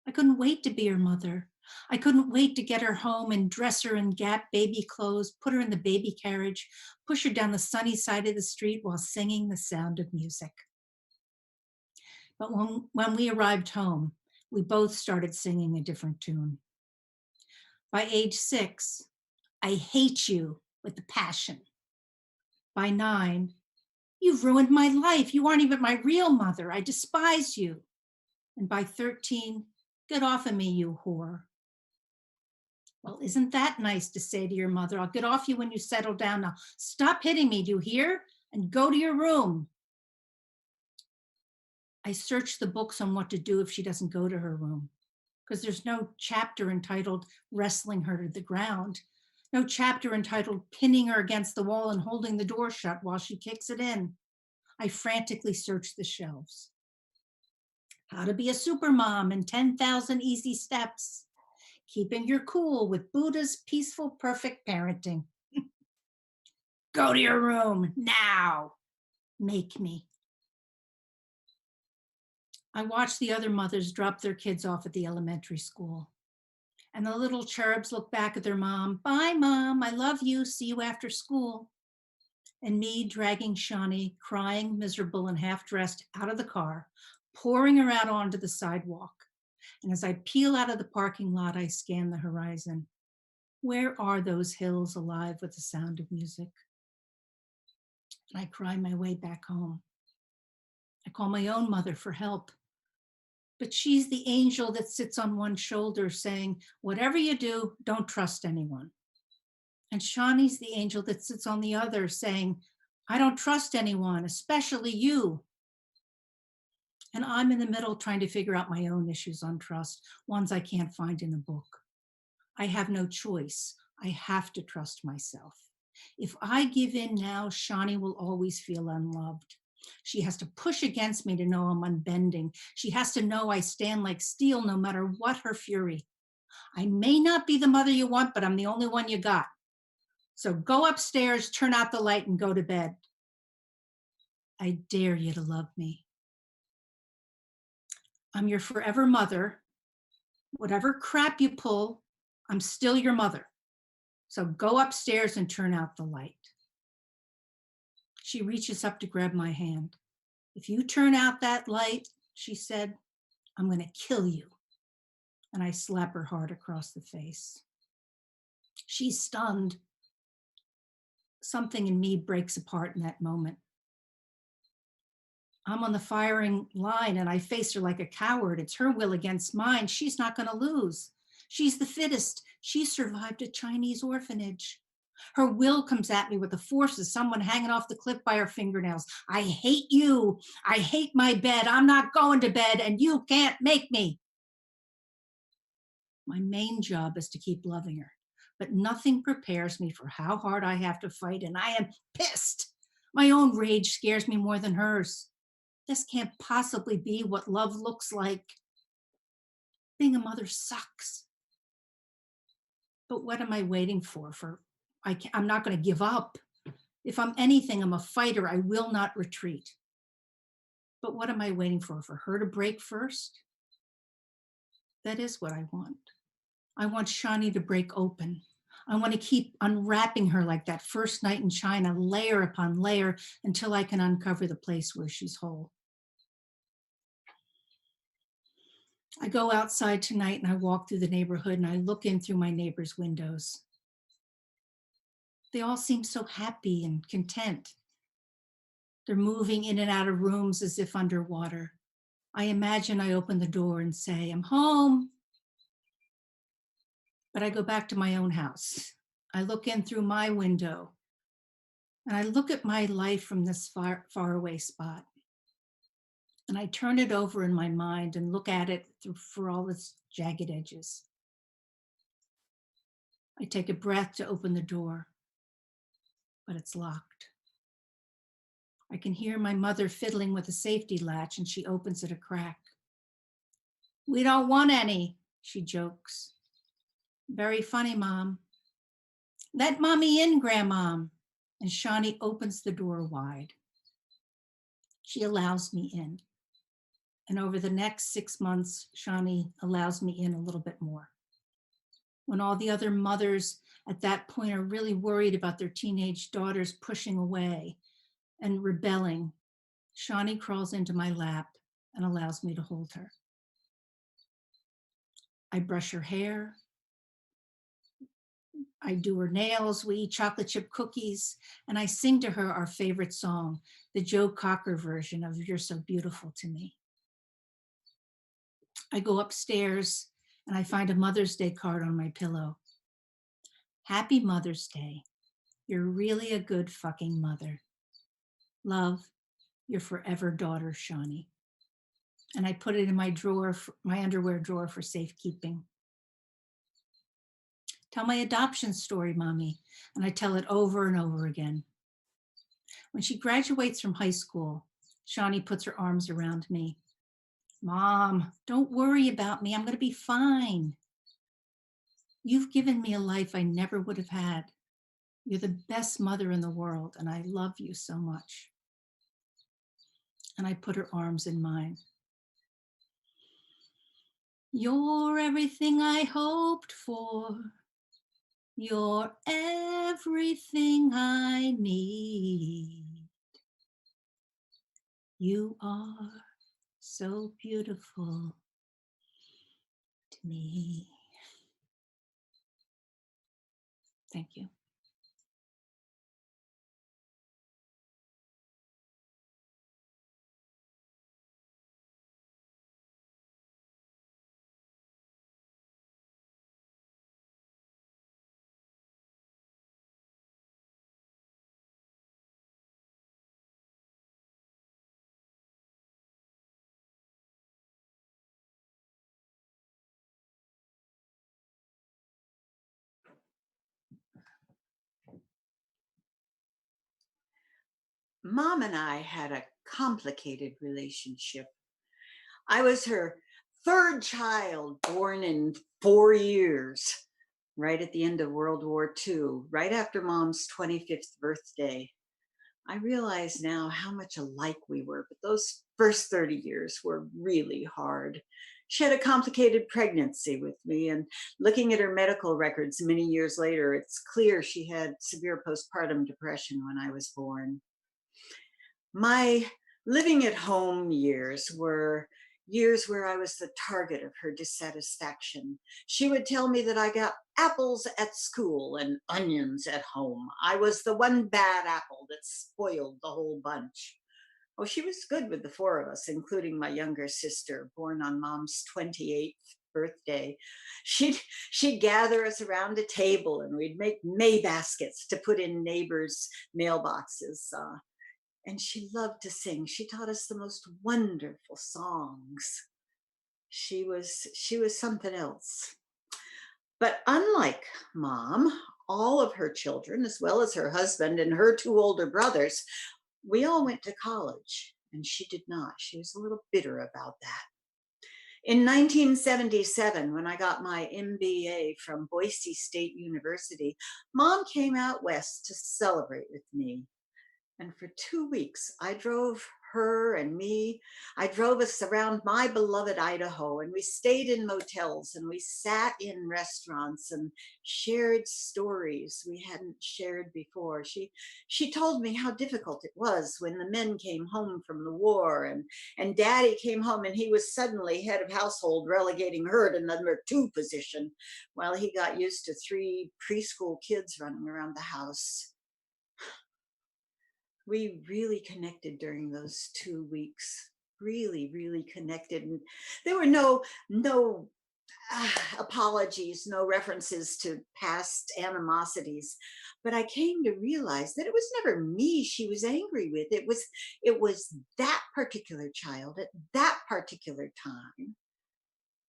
I couldn't wait to be her mother. I couldn't wait to get her home and dress her in Gap baby clothes, put her in the baby carriage, push her down the sunny side of the street while singing the sound of music. But when we arrived home, we both started singing a different tune. By age 6, I hate you with a passion. By 9, you've ruined my life. You aren't even my real mother. I despise you. And by 13, get off of me, you whore. Well, isn't that nice to say to your mother? I'll get off you when you settle down. Now stop hitting me, do you hear? And go to your room. I searched the books on what to do if she doesn't go to her room, because there's no chapter entitled wrestling her to the ground, no chapter entitled pinning her against the wall and holding the door shut while she kicks it in. I frantically searched the shelves. How to be a supermom in 10,000 easy steps. Keeping your cool with Buddha's peaceful, perfect parenting. Go to your room now. Make me. I watched the other mothers drop their kids off at the elementary school. And the little cherubs look back at their mom. Bye, Mom. I love you. See you after school. And me dragging Shani, crying, miserable, and half-dressed out of the car, pouring her out onto the sidewalk. And as I peel out of the parking lot, I scan the horizon. Where are those hills alive with the sound of music? And I cry my way back home. I call my own mother for help. But she's the angel that sits on one shoulder saying, whatever you do, don't trust anyone. And Shani's the angel that sits on the other saying, I don't trust anyone, especially you. And I'm in the middle trying to figure out my own issues on trust, ones I can't find in a book. I have no choice. I have to trust myself. If I give in now, Shawnee will always feel unloved. She has to push against me to know I'm unbending. She has to know I stand like steel no matter what her fury. I may not be the mother you want, but I'm the only one you got. So go upstairs, turn out the light, and go to bed. I dare you to love me. I'm your forever mother. Whatever crap you pull, I'm still your mother. So go upstairs and turn out the light. She reaches up to grab my hand. If you turn out that light, she said, I'm going to kill you. And I slap her hard across the face. She's stunned. Something in me breaks apart in that moment. I'm on the firing line and I face her like a coward. It's her will against mine. She's not going to lose. She's the fittest. She survived a Chinese orphanage. Her will comes at me with the force of someone hanging off the cliff by her fingernails. I hate you. I hate my bed. I'm not going to bed and you can't make me. My main job is to keep loving her, but nothing prepares me for how hard I have to fight, and I am pissed. My own rage scares me more than hers. This can't possibly be what love looks like. Being a mother sucks. But what am I waiting for? I'm not going to give up. If I'm anything, I'm a fighter. I will not retreat. But what am I waiting for? For her to break first? That is what I want. I want Shawnee to break open. I want to keep unwrapping her like that first night in China, layer upon layer, until I can uncover the place where she's whole. I go outside tonight and I walk through the neighborhood and I look in through my neighbors' windows. They all seem so happy and content. They're moving in and out of rooms as if underwater. I imagine I open the door and say, I'm home. But I go back to my own house. I look in through my window and I look at my life from this far away spot. And I turn it over in my mind and look at it for all its jagged edges. I take a breath to open the door, but it's locked. I can hear my mother fiddling with a safety latch and she opens it a crack. We don't want any, she jokes. Very funny, Mom. Let Mommy in, Grandmom. And Shawnee opens the door wide. She allows me in. And over the next 6 months, Shawnee allows me in a little bit more. When all the other mothers at that point are really worried about their teenage daughters pushing away and rebelling, Shawnee crawls into my lap and allows me to hold her. I brush her hair. I do her nails. We eat chocolate chip cookies. And I sing to her our favorite song, the Joe Cocker version of You're So Beautiful to Me. I go upstairs and I find a Mother's Day card on my pillow. Happy Mother's Day. You're really a good fucking mother. Love, your forever daughter, Shawnee. And I put it in my drawer, my underwear drawer for safekeeping. Tell my adoption story, Mommy. And I tell it over and over again. When she graduates from high school, Shawnee puts her arms around me. Mom, don't worry about me. I'm going to be fine. You've given me a life I never would have had. You're the best mother in the world, and I love you so much. And I put her arms in mine. You're everything I hoped for. You're everything I need. You are so beautiful to me. Thank you. Mom and I had a complicated relationship. I was her third child, born in 4 years, right at the end of World War II, right after Mom's 25th birthday. I realize now how much alike we were, but those first 30 years were really hard. She had a complicated pregnancy with me, and looking at her medical records many years later, it's clear she had severe postpartum depression when I was born. My living at home years were years where I was the target of her dissatisfaction. She would tell me that I got apples at school and onions at home. I was the one bad apple that spoiled the whole bunch. Oh, she was good with the four of us, including my younger sister, born on Mom's 28th birthday. She'd gather us around a table and we'd make May baskets to put in neighbors' mailboxes. And she loved to sing. She taught us the most wonderful songs. She was something else. But unlike Mom, all of her children, as well as her husband and her two older brothers, we all went to college, and she did not. She was a little bitter about that. In 1977, when I got my MBA from Boise State University, Mom came out west to celebrate with me. And for 2 weeks, I drove her and me. I drove us around my beloved Idaho, and we stayed in motels and we sat in restaurants and shared stories we hadn't shared before. She told me how difficult it was when the men came home from the war, and Daddy came home and he was suddenly head of household, relegating her to number two position while he got used to 3 preschool kids running around the house. We really connected during those 2 weeks. Really connected. And there were no apologies, no references to past animosities. But I came to realize that it was never me she was angry with. It was that particular child at that particular time.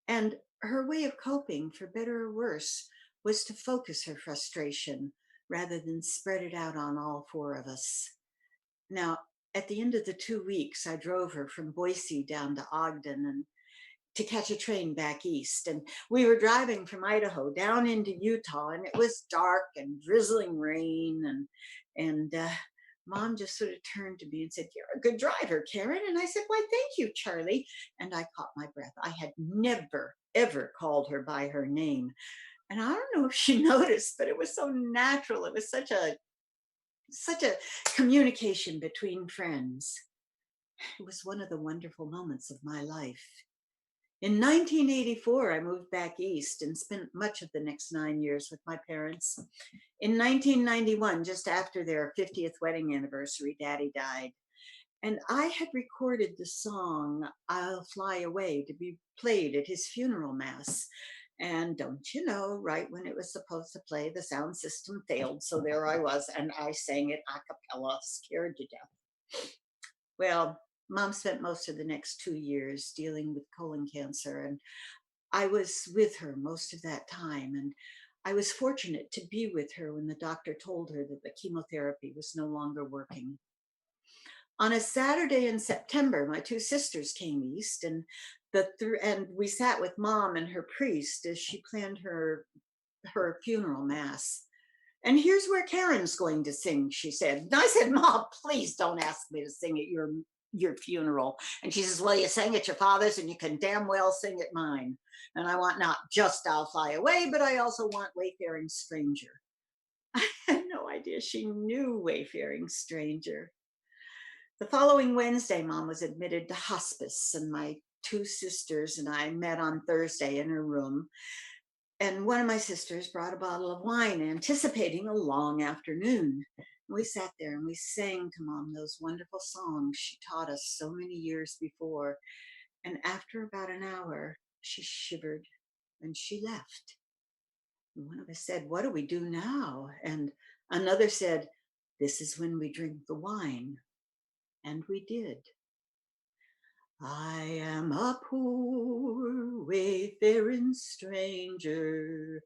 And her way of coping, for better or worse, was to focus her frustration rather than spread it out on all 4 of us. Now, at the end of the 2 weeks, I drove her from Boise down to Ogden and to catch a train back east. And we were driving from Idaho down into Utah, and it was dark and drizzling rain. And Mom just sort of turned to me and said, "You're a good driver, Karen." And I said, "Why, thank you, Charlie." And I caught my breath. I had never, ever called her by her name. And I don't know if she noticed, but it was so natural. It was such a communication between friends. It was one of the wonderful moments of my life. In 1984, I moved back east and spent much of the next 9 years with my parents. In 1991, just after their 50th wedding anniversary, Daddy died. And I had recorded the song "I'll Fly Away" to be played at his funeral mass. And don't you know, right when it was supposed to play, the sound system failed. So there I was, and I sang it a cappella, scared to death. Well, Mom spent most of the next 2 years dealing with colon cancer, and I was with her most of that time. And I was fortunate to be with her when the doctor told her that the chemotherapy was no longer working. On a Saturday in September, my 2 sisters came east, and we sat with Mom and her priest as she planned her funeral mass. "And here's where Karen's going to sing," she said. And I said, "Mom, please don't ask me to sing at your funeral." And she says, "Well, you sang at your father's and you can damn well sing at mine. And I want not just 'I'll Fly Away,' but I also want 'Wayfaring Stranger.'" I had no idea she knew "Wayfaring Stranger." The following Wednesday, Mom was admitted to hospice, and my 2 sisters and I met on Thursday in her room. And one of my sisters brought a bottle of wine, anticipating a long afternoon. We sat there and we sang to Mom those wonderful songs she taught us so many years before. And after about an hour, she shivered and she left. And one of us said, "What do we do now?" And another said, "This is when we drink the wine." And we did. "I am a poor wayfaring stranger.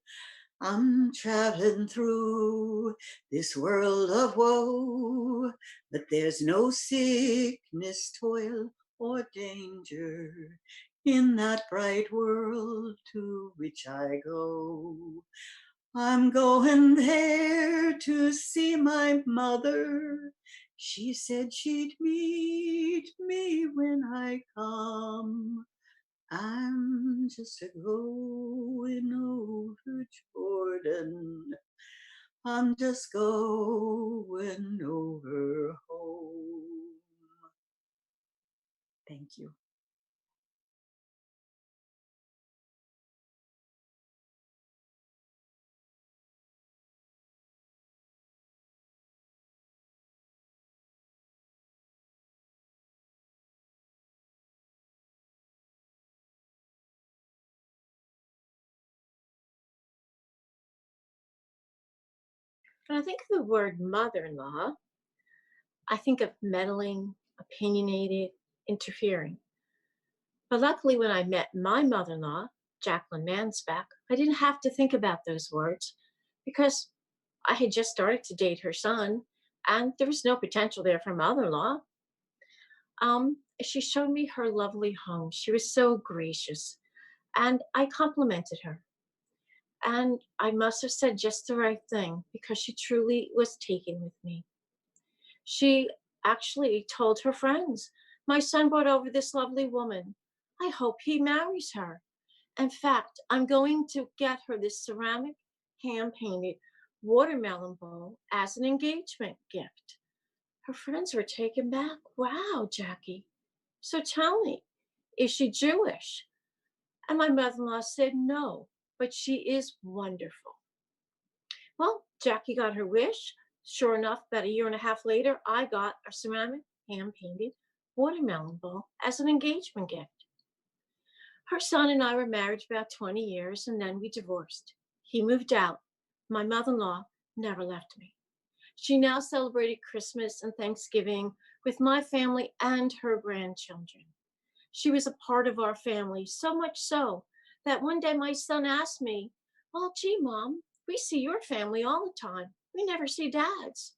I'm traveling through this world of woe, but there's no sickness, toil, or danger in that bright world to which I go. I'm going there to see my mother. She said she'd meet me when I come. I'm just a going over Jordan. I'm just going over home. Thank you. When I think of the word mother in law, I think of meddling, opinionated, interfering. But luckily, when I met my mother in law, Jacqueline Mansbach, I didn't have to think about those words because I had just started to date her son and there was no potential there for mother in law. She showed me her lovely home. She was so gracious and I complimented her. And I must have said just the right thing because she truly was taken with me. She actually told her friends, my son brought over this lovely woman. I hope he marries her. In fact, I'm going to get her this ceramic, hand painted watermelon bowl as an engagement gift. Her friends were taken back. Wow, Jackie. So tell me, is she Jewish? And my mother in law said no, but she is wonderful. Well, Jackie got her wish. Sure enough, about a year and a half later, I got a ceramic hand painted watermelon bowl as an engagement gift. Her son and I were married for about 20 years and then we divorced. He moved out. My mother in law never left me. She now celebrated Christmas and Thanksgiving with my family and her grandchildren. She was a part of our family, so much so that one day my son asked me, well, gee, Mom, we see your family all the time. We never see Dad's.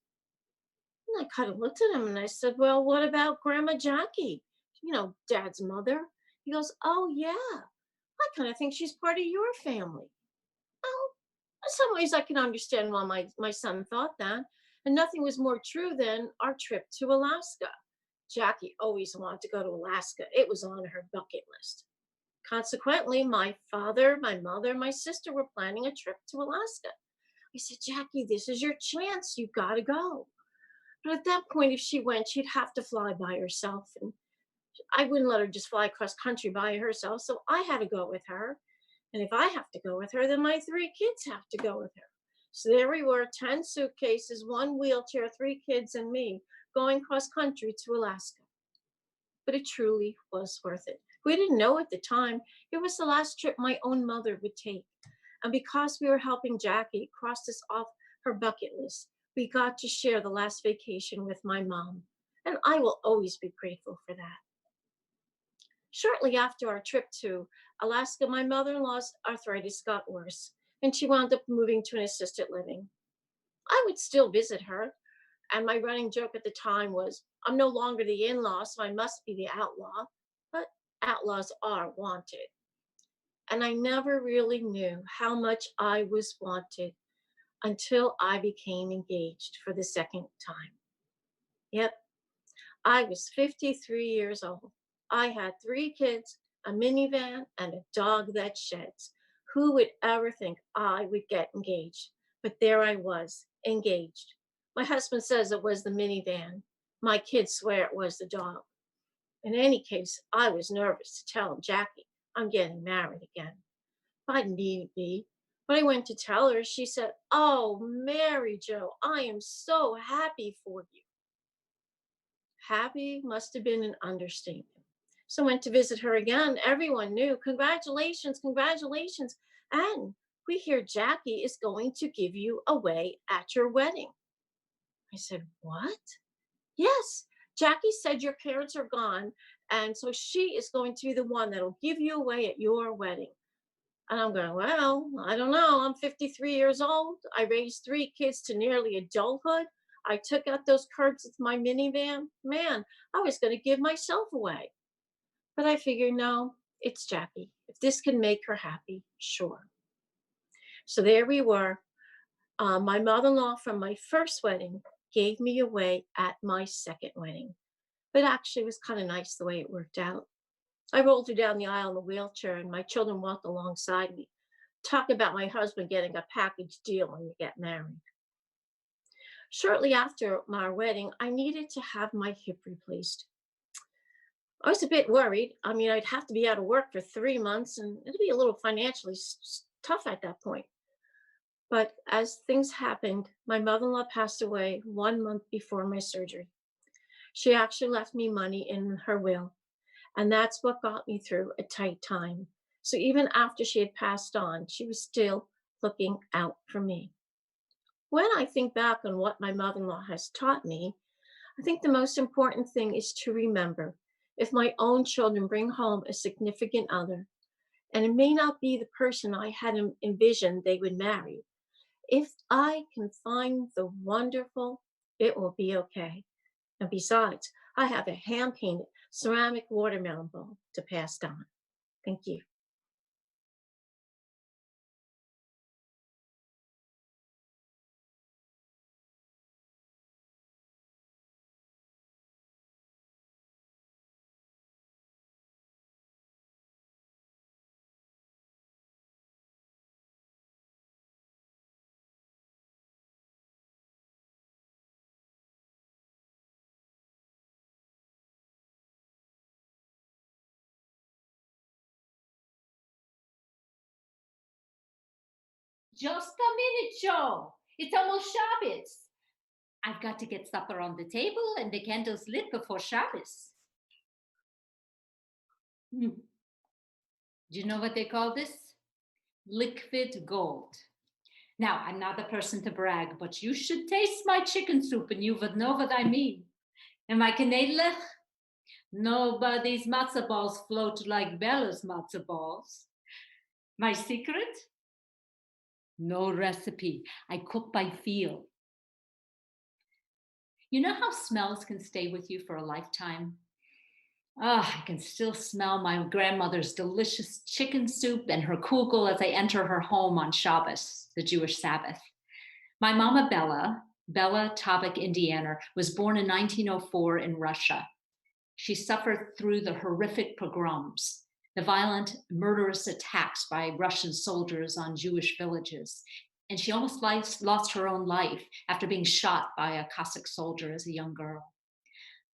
And I kind of looked at him and I said, well, what about Grandma Jackie? You know, Dad's mother. He goes, oh, yeah, I kind of think she's part of your family. Well, in some ways I can understand why my son thought that. And nothing was more true than our trip to Alaska. Jackie always wanted to go to Alaska. It was on her bucket list. Consequently, my father, my mother, my sister were planning a trip to Alaska. I said, Jackie, this is your chance. You've got to go. But at that point, if she went, she'd have to fly by herself. And I wouldn't let her just fly across country by herself. So I had to go with her. And if I have to go with her, then my 3 kids have to go with her. So there we were, 10 suitcases, 1 wheelchair, 3 kids, and me going cross country to Alaska. But it truly was worth it. We didn't know at the time it was the last trip my own mother would take. And because we were helping Jackie cross this off her bucket list, we got to share the last vacation with my mom. And I will always be grateful for that. Shortly after our trip to Alaska, my mother-in-law's arthritis got worse, and she wound up moving to an assisted living. I would still visit her, and my running joke at the time was, I'm no longer the in-law, so I must be the outlaw, but outlaws are wanted. And I never really knew how much I was wanted until I became engaged for the second time. Yep, I was 53 years old. I had 3 kids, a minivan, and a dog that sheds. Who would ever think I would get engaged? But there I was, engaged. My husband says it was the minivan. My kids swear it was the dog. In any case, I was nervous to tell Jackie I'm getting married again. I needn't be. When I went to tell her, she said, oh, Mary Jo, I am so happy for you. Happy must have been an understatement. So I went to visit her again. Everyone knew, congratulations, congratulations. And we hear Jackie is going to give you away at your wedding. I said, what? Yes, Jackie said your parents are gone. And so she is going to be the one that'll give you away at your wedding. And I'm going, well, I don't know. I'm 53 years old. I raised 3 kids to nearly adulthood. I took out those curbs with my minivan. Man, I was going to give myself away. But I figured, no, it's Jackie. If this can make her happy, sure. So there we were. My mother-in-law from my first wedding gave me away at my second wedding. But actually, it was kind of nice the way it worked out. I rolled her down the aisle in a wheelchair, and my children walked alongside me. Talk about my husband getting a package deal when you get married. Shortly after my wedding, I needed to have my hip replaced. I was a bit worried. I mean, I'd have to be out of work for 3 months, and it'd be a little financially tough at that point. But as things happened, my mother-in-law passed away 1 month before my surgery. She actually left me money in her will, and that's what got me through a tight time. So even after she had passed on, she was still looking out for me. When I think back on what my mother-in-law has taught me, I think the most important thing is to remember, if my own children bring home a significant other, and it may not be the person I had envisioned they would marry, if I can find the wonderful, it will be okay. And besides, I have a hand-painted ceramic watermelon bowl to pass on. Thank you. Just a minute, Joe. It's almost Shabbos. I've got to get supper on the table and the candles lit before Shabbos. Do you know what they call this? Liquid gold. Now, I'm not the person to brag, but you should taste my chicken soup and you would know what I mean. Am I Canadian? Nobody's matzo balls float like Bella's matzo balls. My secret? No recipe. I cook by feel. You know how smells can stay with you for a lifetime? I can still smell my grandmother's delicious chicken soup and her kugel as I enter her home on Shabbos, the Jewish Sabbath. My mama Bella Tabak, Indiana, was born in 1904 in Russia. She suffered through the horrific pogroms, the violent, murderous attacks by Russian soldiers on Jewish villages. And she almost lost her own life after being shot by a Cossack soldier as a young girl.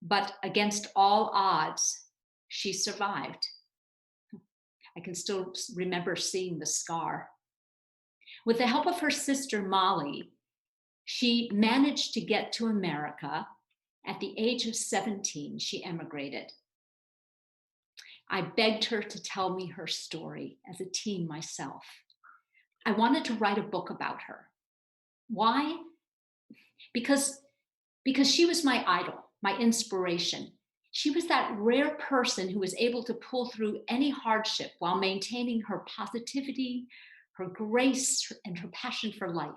But against all odds, she survived. I can still remember seeing the scar. With the help of her sister, Molly, she managed to get to America. At the age of 17, she emigrated. I begged her to tell me her story as a teen myself. I wanted to write a book about her. Why? Because she was my idol, my inspiration. She was that rare person who was able to pull through any hardship while maintaining her positivity, her grace, and her passion for life.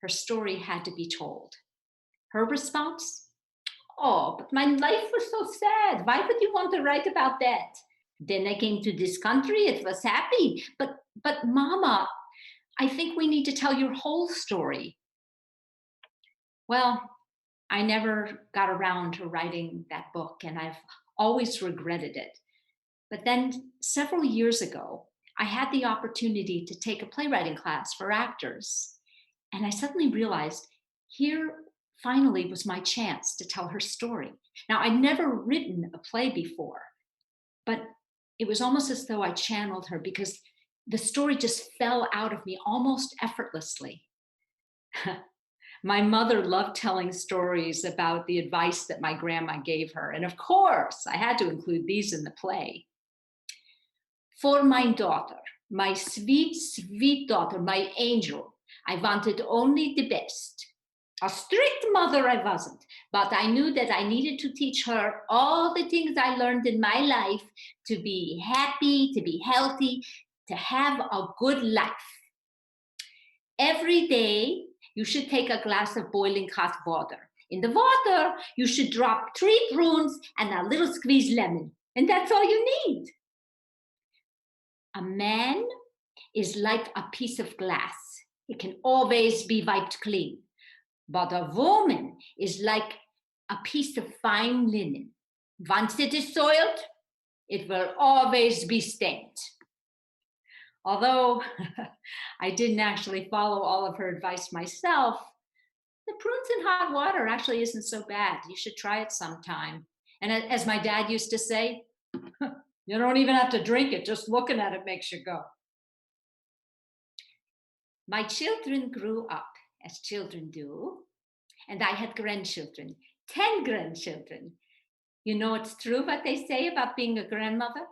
Her story had to be told. Her response? Oh, but my life was so sad. Why would you want to write about that? Then I came to this country, it was happy. But Mama, I think we need to tell your whole story. Well, I never got around to writing that book, and I've always regretted it. But then several years ago, I had the opportunity to take a playwriting class for actors. And I suddenly realized here finally was my chance to tell her story. Now, I'd never written a play before, but it was almost as though I channeled her because the story just fell out of me almost effortlessly. My mother loved telling stories about the advice that my grandma gave her. And of course, I had to include these in the play. For my daughter, my sweet, sweet daughter, my angel, I wanted only the best. A strict mother I wasn't, but I knew that I needed to teach her all the things I learned in my life to be happy, to be healthy, to have a good life. Every day, you should take a glass of boiling hot water. In the water, you should drop 3 prunes and a little squeezed lemon, and that's all you need. A man is like a piece of glass. It can always be wiped clean. But a woman is like a piece of fine linen. Once it is soiled, it will always be stained. Although I didn't actually follow all of her advice myself, the prunes in hot water actually isn't so bad. You should try it sometime. And as my dad used to say, you don't even have to drink it, just looking at it makes you go. My children grew up, as children do, and I had grandchildren, 10 grandchildren. You know, it's true what they say about being a grandmother.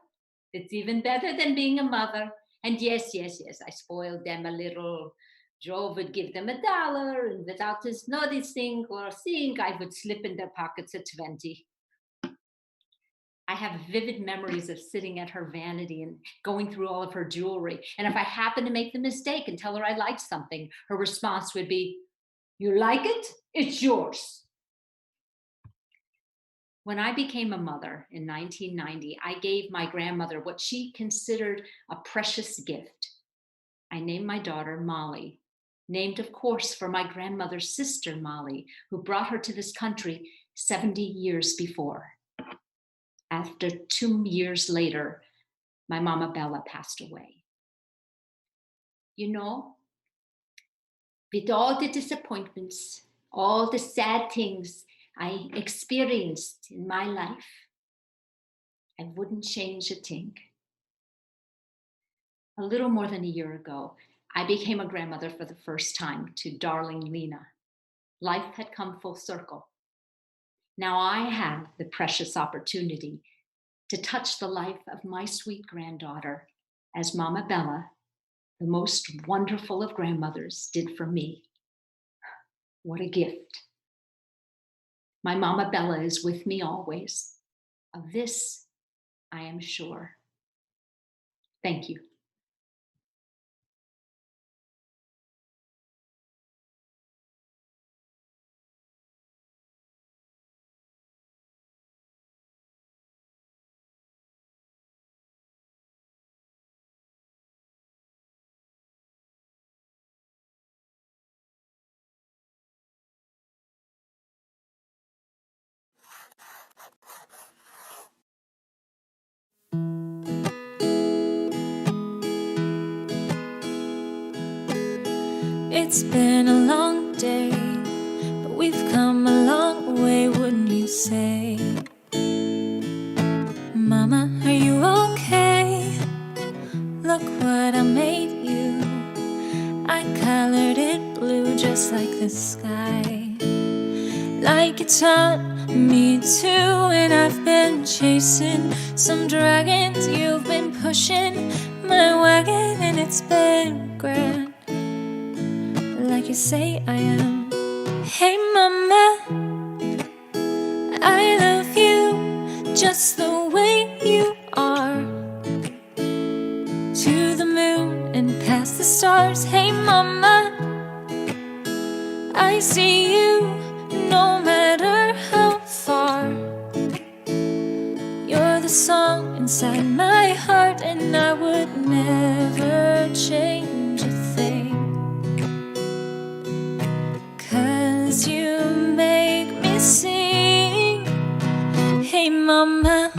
It's even better than being a mother. And yes, I spoiled them a little. Joe would give them $1, and without his noticing or seeing, I would slip in their pockets a 20. I have vivid memories of sitting at her vanity and going through all of her jewelry. And if I happened to make the mistake and tell her I liked something, her response would be, "You like it? It's yours." When I became a mother in 1990, I gave my grandmother what she considered a precious gift. I named my daughter Molly, named, of course, for my grandmother's sister, Molly, who brought her to this country 70 years before. After 2 years later, my Mama Bella passed away. You know, with all the disappointments, all the sad things I experienced in my life, I wouldn't change a thing. A little more than a year ago, I became a grandmother for the first time to darling Lena. Life had come full circle. Now I have the precious opportunity to touch the life of my sweet granddaughter, as Mama Bella, the most wonderful of grandmothers, did for me. What a gift. My Mama Bella is with me always. Of this, I am sure. Thank you. It's been a long day, but we've come a long way, wouldn't you say? Mama, are you okay? Look what I made you. I colored it blue just like the sky, like you taught me to. And I've been chasing some dragons, you've been pushing my wagon, and it's been grand, like you say I am. Hey mama, I love you just the way you are, to the moon and past the stars. Hey mama, I see you no matter how far. You're the song inside my heart, and I would never change a thing. You make me sing. Hey mama,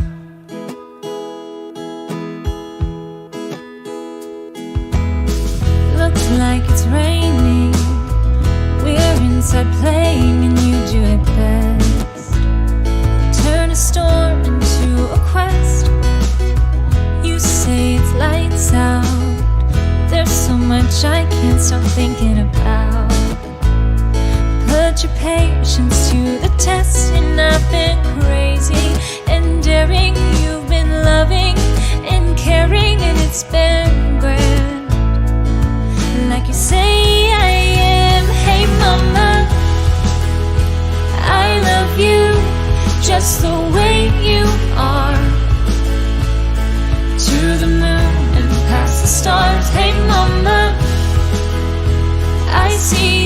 looks like it's raining. We're inside playing, and you do it best. Turn a storm into a quest. You say it's lights out. There's so much I can't stop thinking about. Put your patience to the test, and I've been crazy and daring. You've been loving and caring, and it's been grand, like you say I am. Hey mama, I love you just the way you are, to the moon and past the stars. see